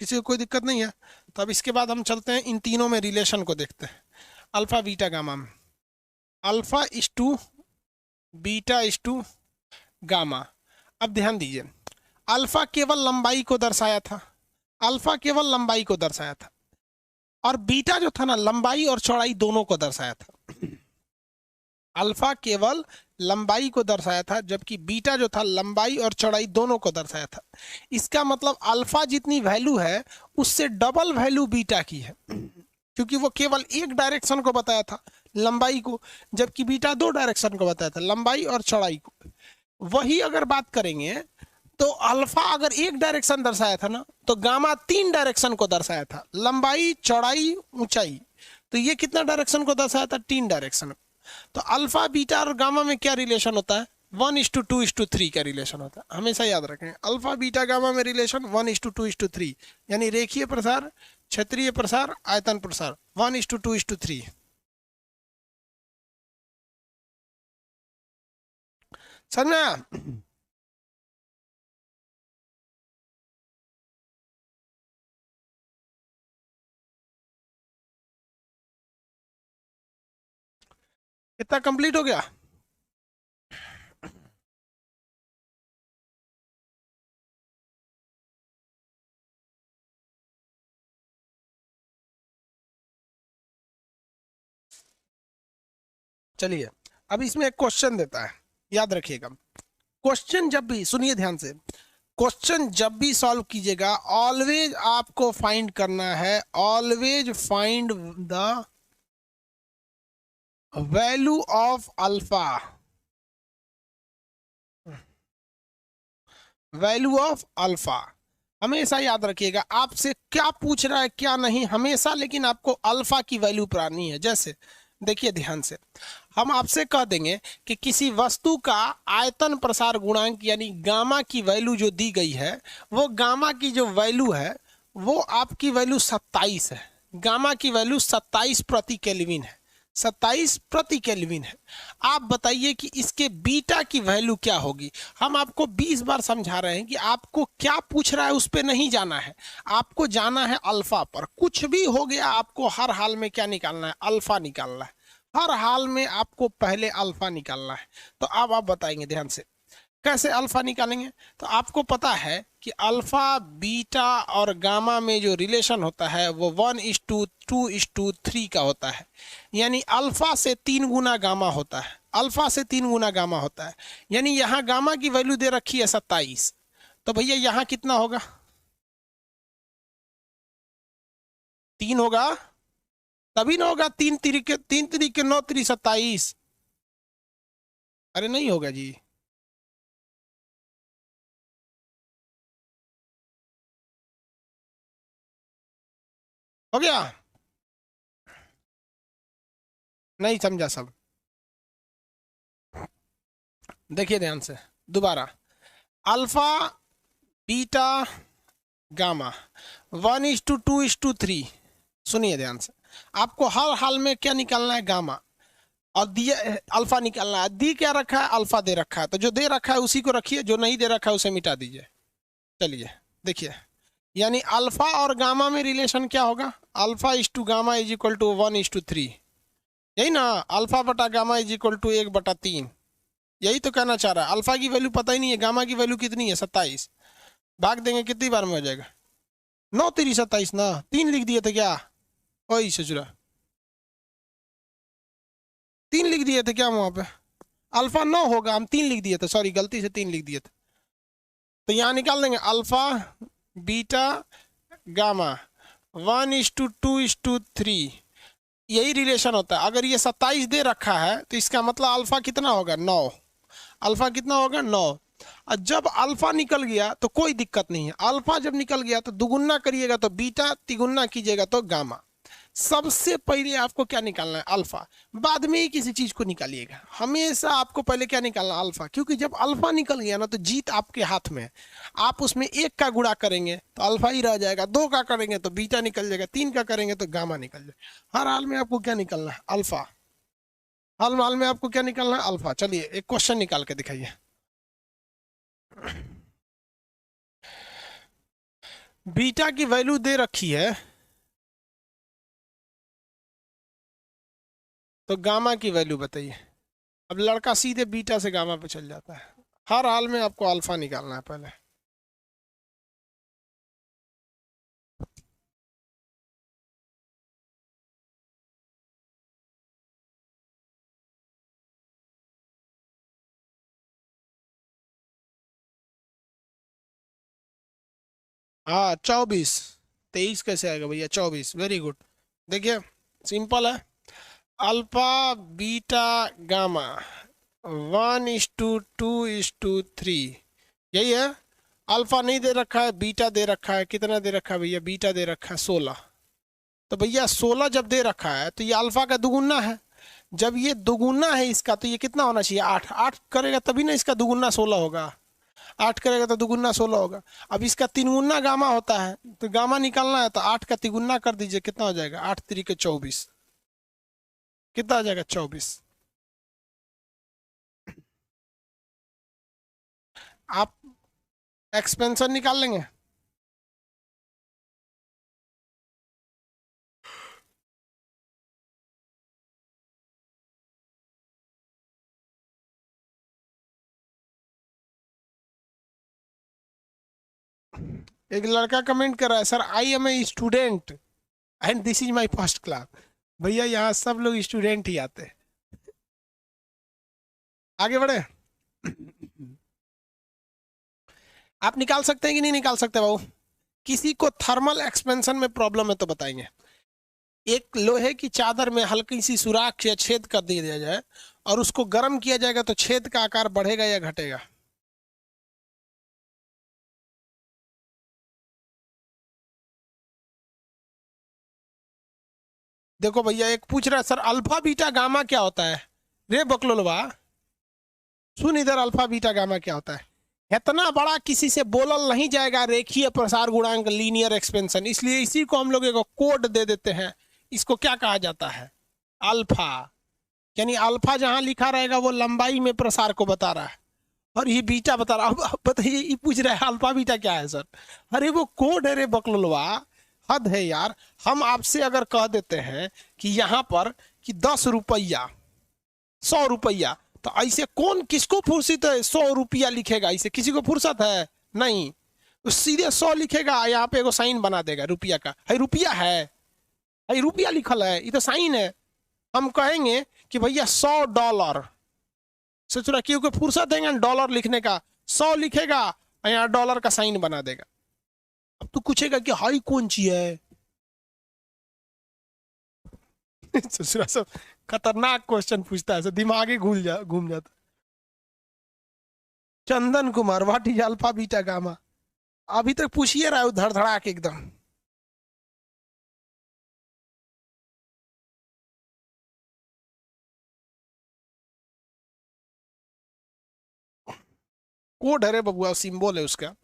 किसी को कोई दिक्कत नहीं है? तो अब इसके बाद हम चलते हैं इन तीनों में रिलेशन को देखते हैं। अल्फा बीटा गामा में, alpha is to beta is to gamma. अब ध्यान दीजिए, अल्फा केवल लंबाई को दर्शाया था, अल्फा केवल लंबाई को दर्शाया था, और बीटा जो था ना, लंबाई और चौड़ाई दोनों को दर्शाया था। अल्फा केवल लंबाई को दर्शाया था, जबकि बीटा जो था लंबाई और चौड़ाई दोनों को दर्शाया था। इसका मतलब अल्फा जितनी वैल्यू है उससे डबल वैल्यू बीटा की है, क्योंकि वो केवल एक डायरेक्शन को बताया था, लंबाई को, जबकि बीटा दो डायरेक्शन को बताया था, लंबाई और चौड़ाई को। वही अगर बात करेंगे तो अल्फा अगर एक डायरेक्शन दर्शाया था ना, तो गामा तीन डायरेक्शन को दर्शाया था, लंबाई चौड़ाई ऊंचाई। तो ये कितना डायरेक्शन को दर्शाया था? 3 डायरेक्शन। तो अल्फा बीटा और गामा में क्या रिलेशन होता है? 1:2:3 का रिलेशन होता है। हमेशा याद रखें, अल्फा बीटा गामा में रिलेशन 1:2:3, यानी रेखीय प्रसार, क्षेत्रीय प्रसार, आयतन प्रसार, 1:2:3। समझ में आया? कितना कंप्लीट हो गया? चलिए, अब इसमें एक क्वेश्चन देता है, याद रखिएगा। क्वेश्चन जब भी, सुनिए ध्यान से, क्वेश्चन जब भी सॉल्व कीजिएगा, ऑलवेज आपको फाइंड करना है, always find the value of alpha, value of alpha. हमेशा याद रखिएगा, आपसे क्या पूछ रहा है क्या नहीं, हमेशा लेकिन आपको अल्फा की वैल्यू पानी है। जैसे देखिए ध्यान से, हम आपसे कह देंगे कि किसी वस्तु का आयतन प्रसार गुणांक यानी गामा की वैल्यू जो दी गई है, वो गामा की जो वैल्यू है वो आपकी वैल्यू 27 है। गामा की वैल्यू 27 प्रति केल्विन है, 27 प्रति केल्विन है। आप बताइए कि इसके बीटा की वैल्यू क्या होगी। हम आपको 20 बार समझा रहे हैं कि आपको क्या पूछ रहा है उस पर नहीं जाना है, आपको जाना है अल्फा पर। कुछ भी हो गया, आपको हर हाल में क्या निकालना है? अल्फा निकालना है। हर हाल में आपको पहले अल्फा निकालना है। तो अब आप बताएंगे ध्यान से कैसे अल्फा निकालेंगे। तो आपको पता है कि अल्फा बीटा और गामा में जो रिलेशन होता है वो 1:2:3 का होता है, यानी अल्फा से 3 गुना गामा होता है, अल्फा से 3 गुना गामा होता है। यानी यहाँ गामा की वैल्यू दे रखी है 27, तो भैया यहाँ कितना होगा? 3 होगा, तभी ना होगा। 3 तरीके 9 3 27। अरे नहीं होगा जी, हो गया? नहीं समझा सब? देखिए ध्यान से दोबारा, अल्फा बीटा गामा 1:2:3। सुनिए ध्यान से, आपको हर हाल में क्या निकालना है? गामा। और दिया अल्फा निकालना है। दी क्या रखा है? अल्फा दे रखा है, तो जो दे रखा है उसी को रखिए, जो नहीं दे रखा है उसे मिटा दीजिए। चलिए देखिए, यानी अल्फा और गामा में रिलेशन क्या होगा? Alpha is to gamma is equal to 1:3, यही ना? अल्फा बटा गामा इज इक्वल टू 1/3, यही तो कहना चाह रहा है। अल्फा की वैल्यू पता ही नहीं है, गामा की वैल्यू कितनी है? 27। भाग देंगे कितनी बार में हो जाएगा? 9 3 27 ना, 3 लिख दिए थे क्या? वही सचुरा, 3 लिख दिए थे क्या वहां पे? अल्फा 9 होगा, हम 3 लिख दिए थे, सॉरी गलती से 3 लिख दिए थे। तो यहाँ निकाल देंगे अल्फा बीटा गामा 1:2:3, यही रिलेशन होता है। अगर ये 27 दे रखा है तो इसका मतलब अल्फा कितना होगा, 9। अल्फा कितना होगा, 9। और जब अल्फा निकल गया तो कोई दिक्कत नहीं है, अल्फा जब निकल गया तो दुगुना करिएगा तो बीटा, तिगुना कीजिएगा तो गामा। सबसे पहले आपको क्या निकालना है, अल्फा। बाद में ही किसी चीज को निकालिएगा, हमेशा आपको पहले क्या निकालना, अल्फा। क्योंकि जब अल्फा निकल गया ना तो जीत आपके हाथ में है। आप उसमें एक का गुणा करेंगे तो अल्फा ही रह जाएगा, दो का करेंगे तो बीटा निकल जाएगा, तीन का करेंगे तो गामा निकल जाएगा। हर हाल में आपको क्या निकलना है, अल्फा। हर हाल में आपको क्या निकलना है, अल्फा। चलिए एक क्वेश्चन निकाल के दिखाइए। बीटा की वैल्यू दे रखी है तो गामा की वैल्यू बताइए। अब लड़का सीधे बीटा से गामा पे चल जाता है। हर हाल में आपको अल्फा निकालना है पहले। हाँ 24। 23 कैसे आएगा भैया, 24, वेरी गुड। देखिए सिंपल है, अल्फा बीटा गामा 1:2:3, यही है। अल्फा नहीं दे रखा है, बीटा दे रखा है। कितना दे रखा है भैया, बीटा दे रखा है 16। तो भैया 16 जब दे रखा है तो ये अल्फा का दुगुना है। जब ये दुगुना है इसका तो ये कितना होना चाहिए, 8। 8 करेगा तभी ना इसका दुगुना 16 होगा। 8 करेगा तो दुगुना 16 होगा। अब इसका तीन गुना गामा होता है, तो गामा निकालना है तो 8 का तिगुना कर दीजिए, कितना हो जाएगा, 8 3 के 24। कितना आ जाएगा, 24। आप एक्सपेंशन निकाल लेंगे। एक लड़का कमेंट कर रहा है, sir I am a student and this is my first class. भैया यहाँ सब लोग स्टूडेंट ही आते हैं। आगे बढ़े। आप निकाल सकते हैं कि नहीं निकाल सकते बाबू। किसी को थर्मल एक्सपेंशन में प्रॉब्लम है तो बताएंगे। एक लोहे की चादर में हल्की सी सुराख या छेद कर दिया जाए और उसको गर्म किया जाएगा तो छेद का आकार बढ़ेगा या घटेगा। देखो भैया एक पूछ रहा है, सर अल्फा बीटा गामा क्या होता है। रे बकलोलवा, सुन इधर, अल्फा बीटा गामा क्या होता है। इतना बड़ा किसी से बोलल नहीं जाएगा, रेखीय प्रसार गुणांक, लीनियर एक्सपेंशन। इसलिए इसी को हम लोग एक कोड दे देते हैं। इसको क्या कहा जाता है, अल्फा। यानी अल्फा जहां लिखा रहेगा वो लंबाई में प्रसार को बता रहा है, और ये बीटा बता रहा। अब बताइए, ये पूछ रहा है अल्फा बीटा क्या है सर। अरे वो कोड है रे बकलोलवा, हद है यार। हम आपसे अगर कह देते हैं कि यहाँ पर कि 10 रुपया, 100 रुपया, तो ऐसे कौन किसको फुर्सत है 100 रुपया लिखेगा, इसे किसी को फुर्सत है नहीं। तो सीधे 100 लिखेगा, यहाँ पे एगो साइन बना देगा रुपया का, है रुपया है रुपया लिखल है, ये तो साइन है। हम कहेंगे कि भैया $100। सोच रहा क्योंकि फुर्सत देंगे डॉलर लिखने का, 100 लिखेगा और यहाँ डॉलर का साइन बना देगा। अब तू पूछेगा कि हाई कौन ची है। ससुरा सब खतरनाक क्वेश्चन पूछता है, ऐसे दिमाग ही घूम जाता। Chandan Kumar, what is alpha beta gamma. अभी तक पूछिए रहा है धड़धड़ा के एकदम। कोड है रे बबुआ, सिंबल है उसका।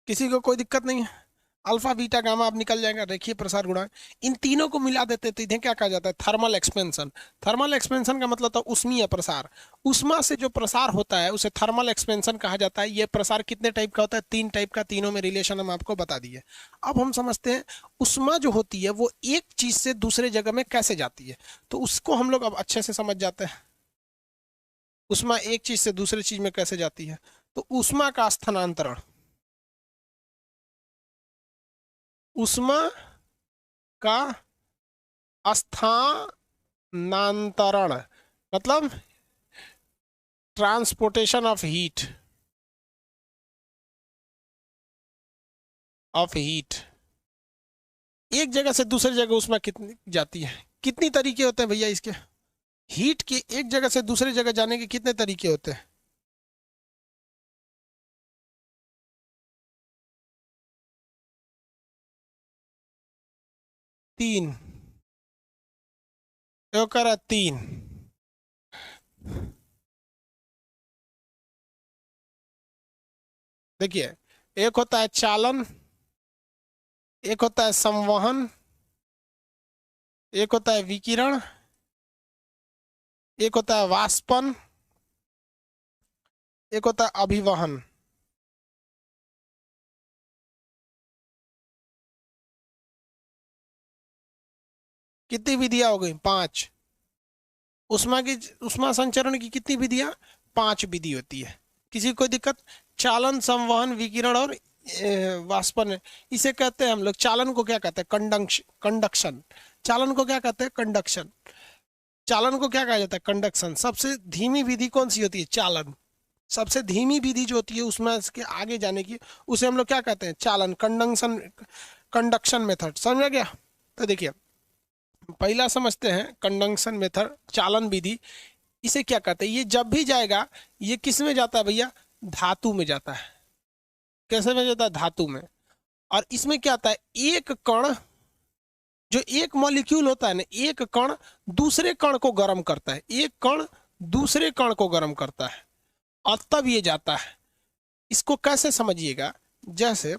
किसी को कोई दिक्कत नहीं है। अल्फा बीटा गामा अब निकल जाएगा, रेखीय प्रसार गुणांक। इन तीनों को मिला देते तो इन्हें क्या कहा जाता है, थर्मल एक्सपेंशन। थर्मल एक्सपेंशन का मतलब था उष्मीय प्रसार। उष्मा से जो प्रसार होता है उसे थर्मल एक्सपेंशन कहा जाता है। ये प्रसार कितने टाइप का होता है, 3 टाइप का। तीनों में रिलेशन हम आपको बता दिए। अब हम समझते हैं उष्मा जो होती है वो एक चीज से दूसरे जगह में कैसे जाती है। तो उसको हम लोग अब अच्छे से समझ जाते हैं, उष्मा एक चीज से दूसरे चीज में कैसे जाती है। तो उष्मा का स्थानांतरण, उष्मा का स्थानांतरण मतलब ट्रांसपोर्टेशन ऑफ हीट। एक जगह से दूसरी जगह उष्मा कितनी जाती है? कितनी तरीके होते हैं भैया इसके? हीट के एक जगह से दूसरी जगह जाने के कितने तरीके होते हैं? 3। तो करा 3। देखिए, एक होता है चालन, एक होता है संवहन, एक होता है विकिरण, एक होता है वाष्पन, एक होता है अभिवहन। कितनी विधियां हो गई? 5। उष्मा संचरण की कितनी विधियां? 5 विधि होती है। किसी को कोई दिक्कत? चालन, संवहन, विकिरण और वाष्पन, इसे कहते हैं हम लोग। चालन को क्या कहते हैं? कंडक्शन। चालन को क्या कहते हैं? कंडक्शन। चालन को क्या कहा जाता है? कंडक्शन। सबसे धीमी विधि कौन सी होती है? चालन। सबसे धीमी विधि जो होती है उसमें इसके आगे जाने की, उसे हम लोग क्या कहते हैं? चालन, कंडक्शन। कंडक्शन मेथड, समझ में गया? तो देखिए, पहला समझते हैं कंडक्शन मेथड, चालन विधि। इसे क्या कहते हैं? ये जब भी जाएगा, ये किस में जाता है भैया? धातु में जाता है। कैसे में जाता है? धातु में। और इसमें क्या आता है? एक कण, जो एक मॉलिक्यूल होता है ना, एक कण दूसरे कण को गर्म करता है। एक कण दूसरे कण को गर्म करता है और तब ये जाता है। इसको कैसे समझिएगा? जैसे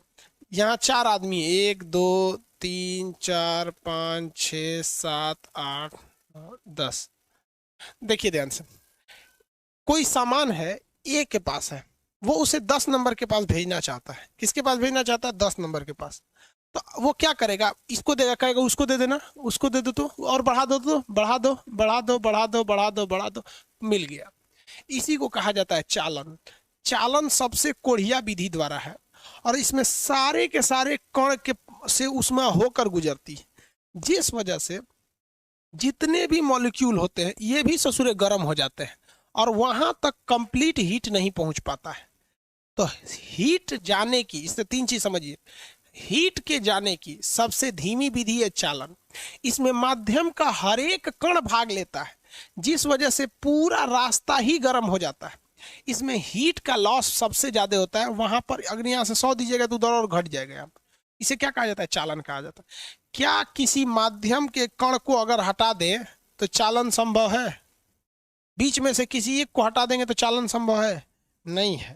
यहाँ 4 आदमी, 1 2 3 4 5 6 7 8 9 10। देखिए ध्यान से, कोई सामान है, ए के पास है, वो उसे 10 नंबर के पास भेजना चाहता है। किसके पास भेजना चाहता है? 10 नंबर के पास। तो वो क्या करेगा? इसको देगा, कहेगा उसको दे देना, उसको दे दो, तो और बढ़ा दो, तो बढ़ा दो, बढ़ा दो, बढ़ा दो, बढ़ा दो, बढ़ा दो, मिल गया। इसी को कहा जाता है चालन। चालन सबसे कोढ़िया विधि द्वारा है और इसमें सारे के सारे कण के से उष्मा होकर गुजरती है, जिस वजह से जितने भी मॉलिक्यूल होते हैं ये भी ससुरे गर्म हो जाते हैं और वहां तक कंप्लीट हीट नहीं पहुंच पाता है। तो हीट जाने की, इससे 3 चीज समझिए। हीट के जाने की सबसे धीमी विधि है चालन। इसमें माध्यम का हर एक कण भाग लेता है, जिस वजह से पूरा रास्ता ही गर्म हो जाता है। इसमें हीट का लॉस सबसे ज्यादा होता है। वहां पर अगर यहाँ से 100 दीजिएगा तो उधर और घट जाएगा यहाँ पर। इसे क्या कहा जाता है? चालन कहा जाता है। क्या किसी माध्यम के कण को अगर हटा दें तो चालन संभव है? बीच में से किसी एक को हटा देंगे तो चालन संभव है? नहीं है।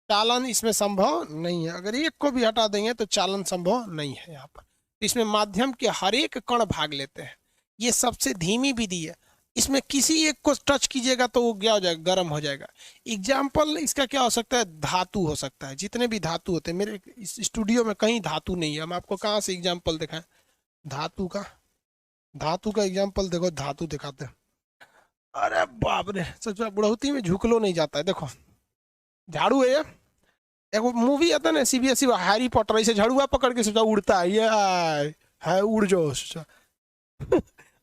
चालन इसमें संभव नहीं है। अगर एक को भी हटा देंगे तो चालन संभव नहीं है यहाँ पर। इसमें माध्यम के हर एक कण भाग लेते हैं। ये सबसे धीमी विधि है। इसमें किसी एक को टच कीजिएगा तो वो क्या हो जाएगा? गर्म हो जाएगा। एग्जाम्पल इसका क्या हो सकता है? धातु हो सकता है। जितने भी धातु होते हैं, मेरे इस स्टूडियो में कहीं धातु नहीं है, हम आपको कहाँ से एग्जाम्पल दिखाएं धातु का? धातु का एग्जाम्पल देखो, धातु दिखाते हैं। अरे बाप रे, सच में बुढ़ौती में झुकलो नहीं जाता है। देखो, झाड़ू है ये। एक मूवी आता है ना सीबीएसई, हैरी पॉटर, ऐसे झाड़ुआ पकड़ के सोचा उड़ता है, ये है उड़ जाओ सोचा।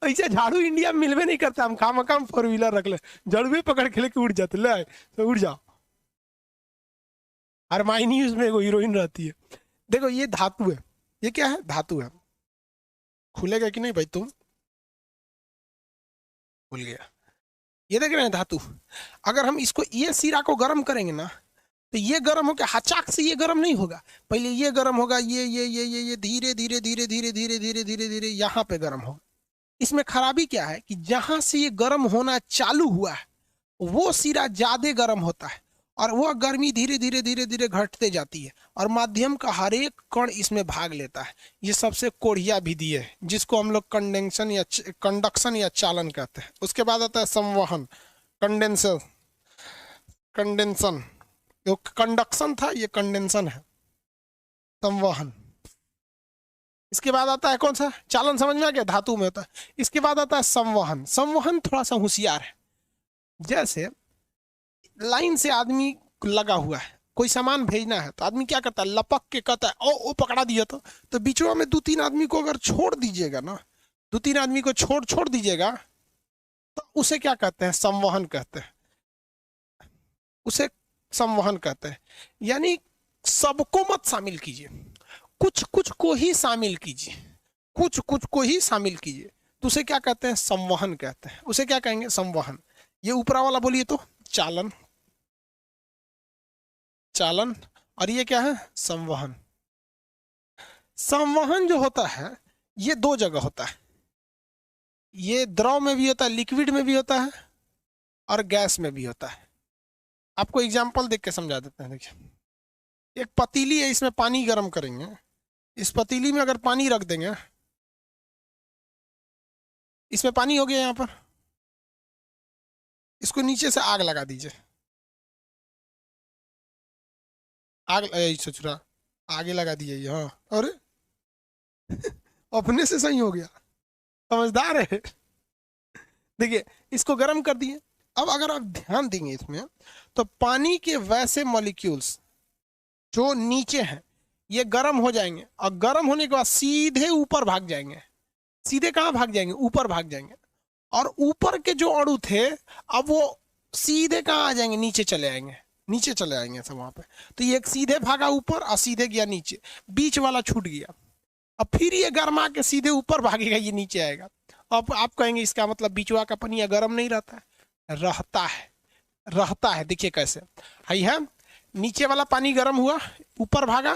ऐसे झाड़ू इंडिया में मिलवे नहीं करता। हम खाम 4 व्हीलर रख ले, झाड़ुए पकड़ के लेके उड़ जाते, ले तो उड़ जाओ। हरमाइनी उसमें एगो हीरोइन रहती है। देखो ये धातु है। ये क्या है? धातु है। खुलेगा कि नहीं भाई? तुम खुल गया। ये देख रहे हैं धातु। अगर हम इसको, ये सिरा को गर्म करेंगे ना, तो ये गर्म होकर हचाक से ये गर्म नहीं होगा। पहले ये गर्म होगा, ये धीरे धीरे धीरे धीरे धीरे धीरे धीरे धीरे यहाँ पे गर्म होगा। इसमें खराबी क्या है कि जहां से ये गर्म होना चालू हुआ है वो सिरा ज्यादा गर्म होता है और वह गर्मी धीरे धीरे धीरे धीरे घटते जाती है और माध्यम का हर एक कण इसमें भाग लेता है। ये सबसे कोढ़िया विधि है, जिसको हम लोग कंडक्शन या चालन कहते हैं। उसके बाद आता है संवहन, कंडेंसर, कंडेंसन। जो कंडक्शन था ये कंडेंसन है, संवहन। इसके बाद आता है कौन सा? चालन समझ में आ गया, धातु में होता है। इसके बाद आता है संवहन। संवहन थोड़ा सा होशियार है। जैसे लाइन से आदमी लगा हुआ है, कोई सामान भेजना है तो आदमी क्या करता है? लपक के कहता है ओ पकड़ा दिया। तो बीचों में 2-3 आदमी को अगर छोड़ दीजिएगा ना, 2-3 आदमी को छोड़ दीजिएगा तो उसे क्या कहते हैं? संवहन कहते हैं। उसे संवहन कहते हैं। यानी सबको मत शामिल कीजिए, कुछ कुछ को ही शामिल कीजिए। कुछ कुछ को ही शामिल कीजिए, तो उसे क्या कहते हैं? संवहन कहते हैं। उसे क्या कहेंगे? संवहन। ये ऊपरा वाला बोलिए तो चालन, चालन। और ये क्या है? संवहन। संवहन जो होता है ये दो जगह होता है, ये द्रव में भी होता है, लिक्विड में भी होता है, और गैस में भी होता है। आपको एग्जांपल देख के समझा देते हैं। देखिए, एक पतीली है, इसमें पानी गर्म करेंगे, इस पतीली में अगर पानी रख देंगे, इसमें पानी हो गया, यहाँ पर इसको नीचे से आग लगा दीजिए, आग सोच रहा आगे लगा दीजिए, हाँ, अरे अपने से सही हो गया, समझदार है। देखिए, इसको गर्म कर दिए। अब अगर आप ध्यान देंगे इसमें, तो पानी के वैसे मॉलिक्यूल्स जो नीचे हैं ये गर्म हो जाएंगे, और गर्म होने के बाद सीधे ऊपर भाग जाएंगे। सीधे कहाँ भाग जाएंगे? ऊपर भाग जाएंगे। और ऊपर के जो अणु थे, अब वो सीधे कहाँ आ जाएंगे? नीचे चले आएंगे, नीचे चले आएंगे सब वहां पे। तो ये एक सीधे भागा ऊपर और सीधे गया नीचे, बीच वाला छूट गया। अब फिर ये गर्मा के सीधे ऊपर भागेगा, ये नीचे आएगा। अब आप कहेंगे इसका मतलब बीचवा का पनिया गर्म नहीं रहता है? रहता है, रहता है। देखिए कैसे है, नीचे वाला पानी गर्म हुआ, ऊपर भागा,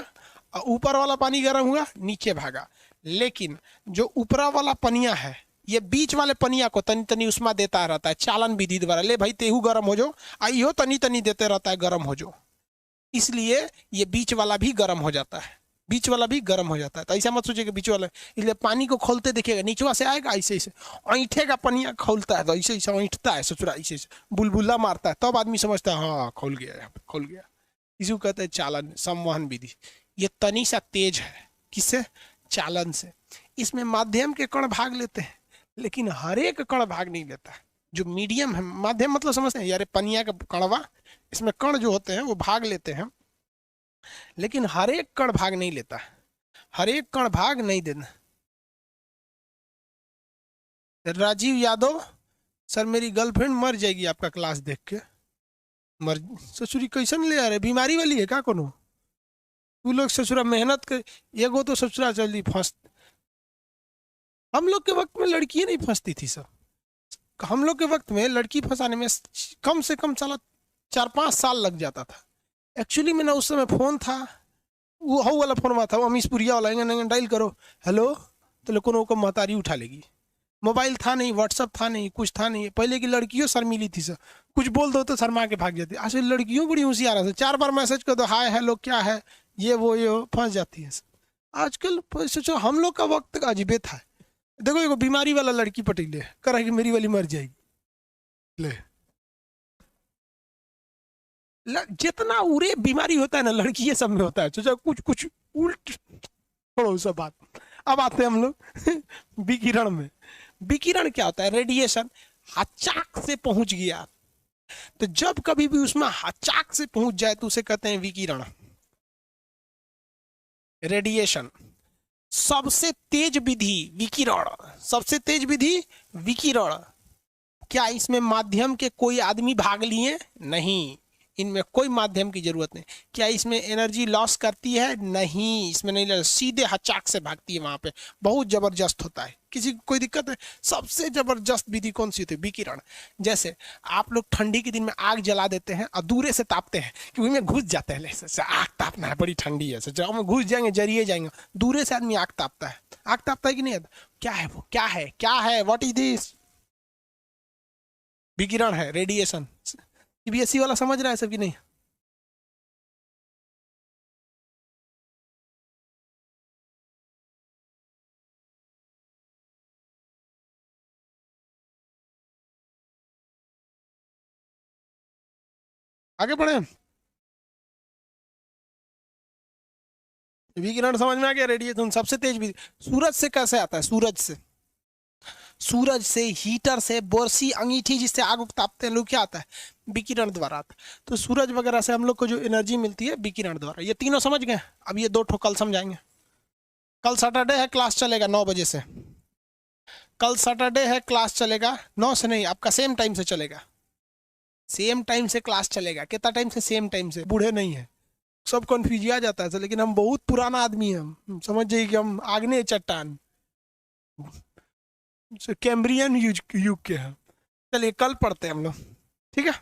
और ऊपर वाला पानी गर्म हुआ, नीचे भागा। लेकिन जो ऊपरा वाला पनिया है, ये बीच वाले पनिया को तनी तनी उष्मा देता रहता है चालन विधि द्वारा। ले भाई तेहू गर्म हो जो, आइयो तनी तनी देते रहता है गर्म हो जो। इसलिए ये बीच वाला भी गर्म हो जाता है, बीच वाला भी गर्म हो जाता है। तो ऐसा मत सोचिए कि बीच वाला, इसलिए पानी को खोलते देखिएगा, नीचवा से आएगा ऐसे ऐसे ऐंठेगा, पनिया खोलता है तो ऐसे ऐसे ऐंठता है, ससुरा ऐसे ऐसे बुलबुला मारता है, तब आदमी समझता है हाँ खोल गया, यहाँ पे खोल गया। इसको कहते हैं चालन, संवहन विधि। ये तनी सा तेज है, किससे? चालन से। इसमें माध्यम के कण भाग लेते हैं, लेकिन हर एक कण भाग नहीं लेता। जो मीडियम है, माध्यम मतलब समझते हैं यार, पनिया का कणवा, इसमें कण जो होते हैं वो भाग लेते हैं, लेकिन हर एक कण भाग नहीं लेता, हर एक कण भाग नहीं देना। राजीव यादव सर, मेरी गर्लफ्रेंड मर जाएगी आपका क्लास देख के। मर ससुरी कैसन ले आ रहे, बीमारी वाली है क्या कोनो? तू लोग ससुरा मेहनत कर, एगो तो ससुरा जल्दी फंस। हम लोग के वक्त में लड़कियां नहीं फंसती थी सब। हम लोग के वक्त में लड़की फंसाने में कम से कम साला 4-5 साल लग जाता था। एक्चुअली में ना उस समय फोन था, वो हाउ वाला फोन हुआ था, वो अमीशपुरिया वाला, डायल करो हेलो, तो लोगों को महतारी उठा लेगी। मोबाइल था नहीं, व्हाट्सअप था नहीं, कुछ था नहीं। पहले की लड़कियों शर्मीली थी सर, कुछ बोल दो तो शर्मा के भाग जाती। आज लड़कियों बड़ी होशियार है, 4 बार मैसेज कर दो हाय हेलो क्या है, ये वो फंस जाती है। आजकल सोचो हम लोग का वक्त अजीबे था। देखो एगो बीमारी वाला लड़की पटेले कर कि मेरी वाली मर जाएगी, ले जितना उरे बीमारी होता है ना लड़की ये सब में होता है। सोचो कुछ कुछ उल्ट, छोड़ो सब बात। अब आते हैं हम लोग विकिरण में। विकिरण क्या होता है? रेडिएशन। हचाक से पहुंच गया, तो जब कभी भी उसमें हचाक से पहुंच जाए तो उसे कहते हैं विकिरण, रेडिएशन। सबसे तेज विधि विकिरण, सबसे तेज विधि विकिरण। क्या इसमें माध्यम के कोई आदमी भाग लिए? नहीं, इनमें कोई माध्यम की जरूरत नहीं। क्या इसमें एनर्जी लॉस करती है? नहीं, इसमें नहीं, सीधे हचाक से भागती है वहां पे, बहुत जबरदस्त होता है। किसी को कोई दिक्कत है? सबसे जबरदस्त विधि कौन सी होती है? विकिरण। जैसे आप लोग ठंडी के दिन में आग जला देते हैं और दूरे से तापते हैं, क्योंकि में घुस जाते हैं, आग तापना है, बड़ी ठंडी है, जब में घुस जाएंगे जरिए जाएंगे, दूरे से आदमी आग तापता है। आग तापता है कि नहीं? क्या है वो? क्या है? क्या है? What is this? विकिरण है, रेडिएशन। सीबीएसई वाला समझ रहा है सब कि नहीं? आगे बढ़े। विकिरण समझ में आ गया? रेडिएशन सबसे तेज भी सूरज से कैसे आता है? सूरज से, सूरज से, हीटर से, बोरसी अंगीठी जिससे आग तापते हैं लोग, क्या आता है? विकिरण द्वारा आता है। तो सूरज वगैरह से हम लोग को जो एनर्जी मिलती है विकिरण द्वारा। ये तीनों समझ गए? अब ये 2 ठो कल समझाएंगे। कल सैटरडे है, क्लास चलेगा 9 बजे से। कल सैटरडे है, क्लास चलेगा 9 से नहीं, आपका सेम टाइम से चलेगा, सेम टाइम से क्लास चलेगा। कितना टाइम से? सेम टाइम से। बूढ़े नहीं है, सब कन्फ्यूज आ जाता है, लेकिन हम बहुत पुराना आदमी हैं, समझ जाइए कि हम आग्नेय चट्टान। कैम्ब्रियन युग के हैं। चलिए कल पढ़ते हैं हम लोग, ठीक है।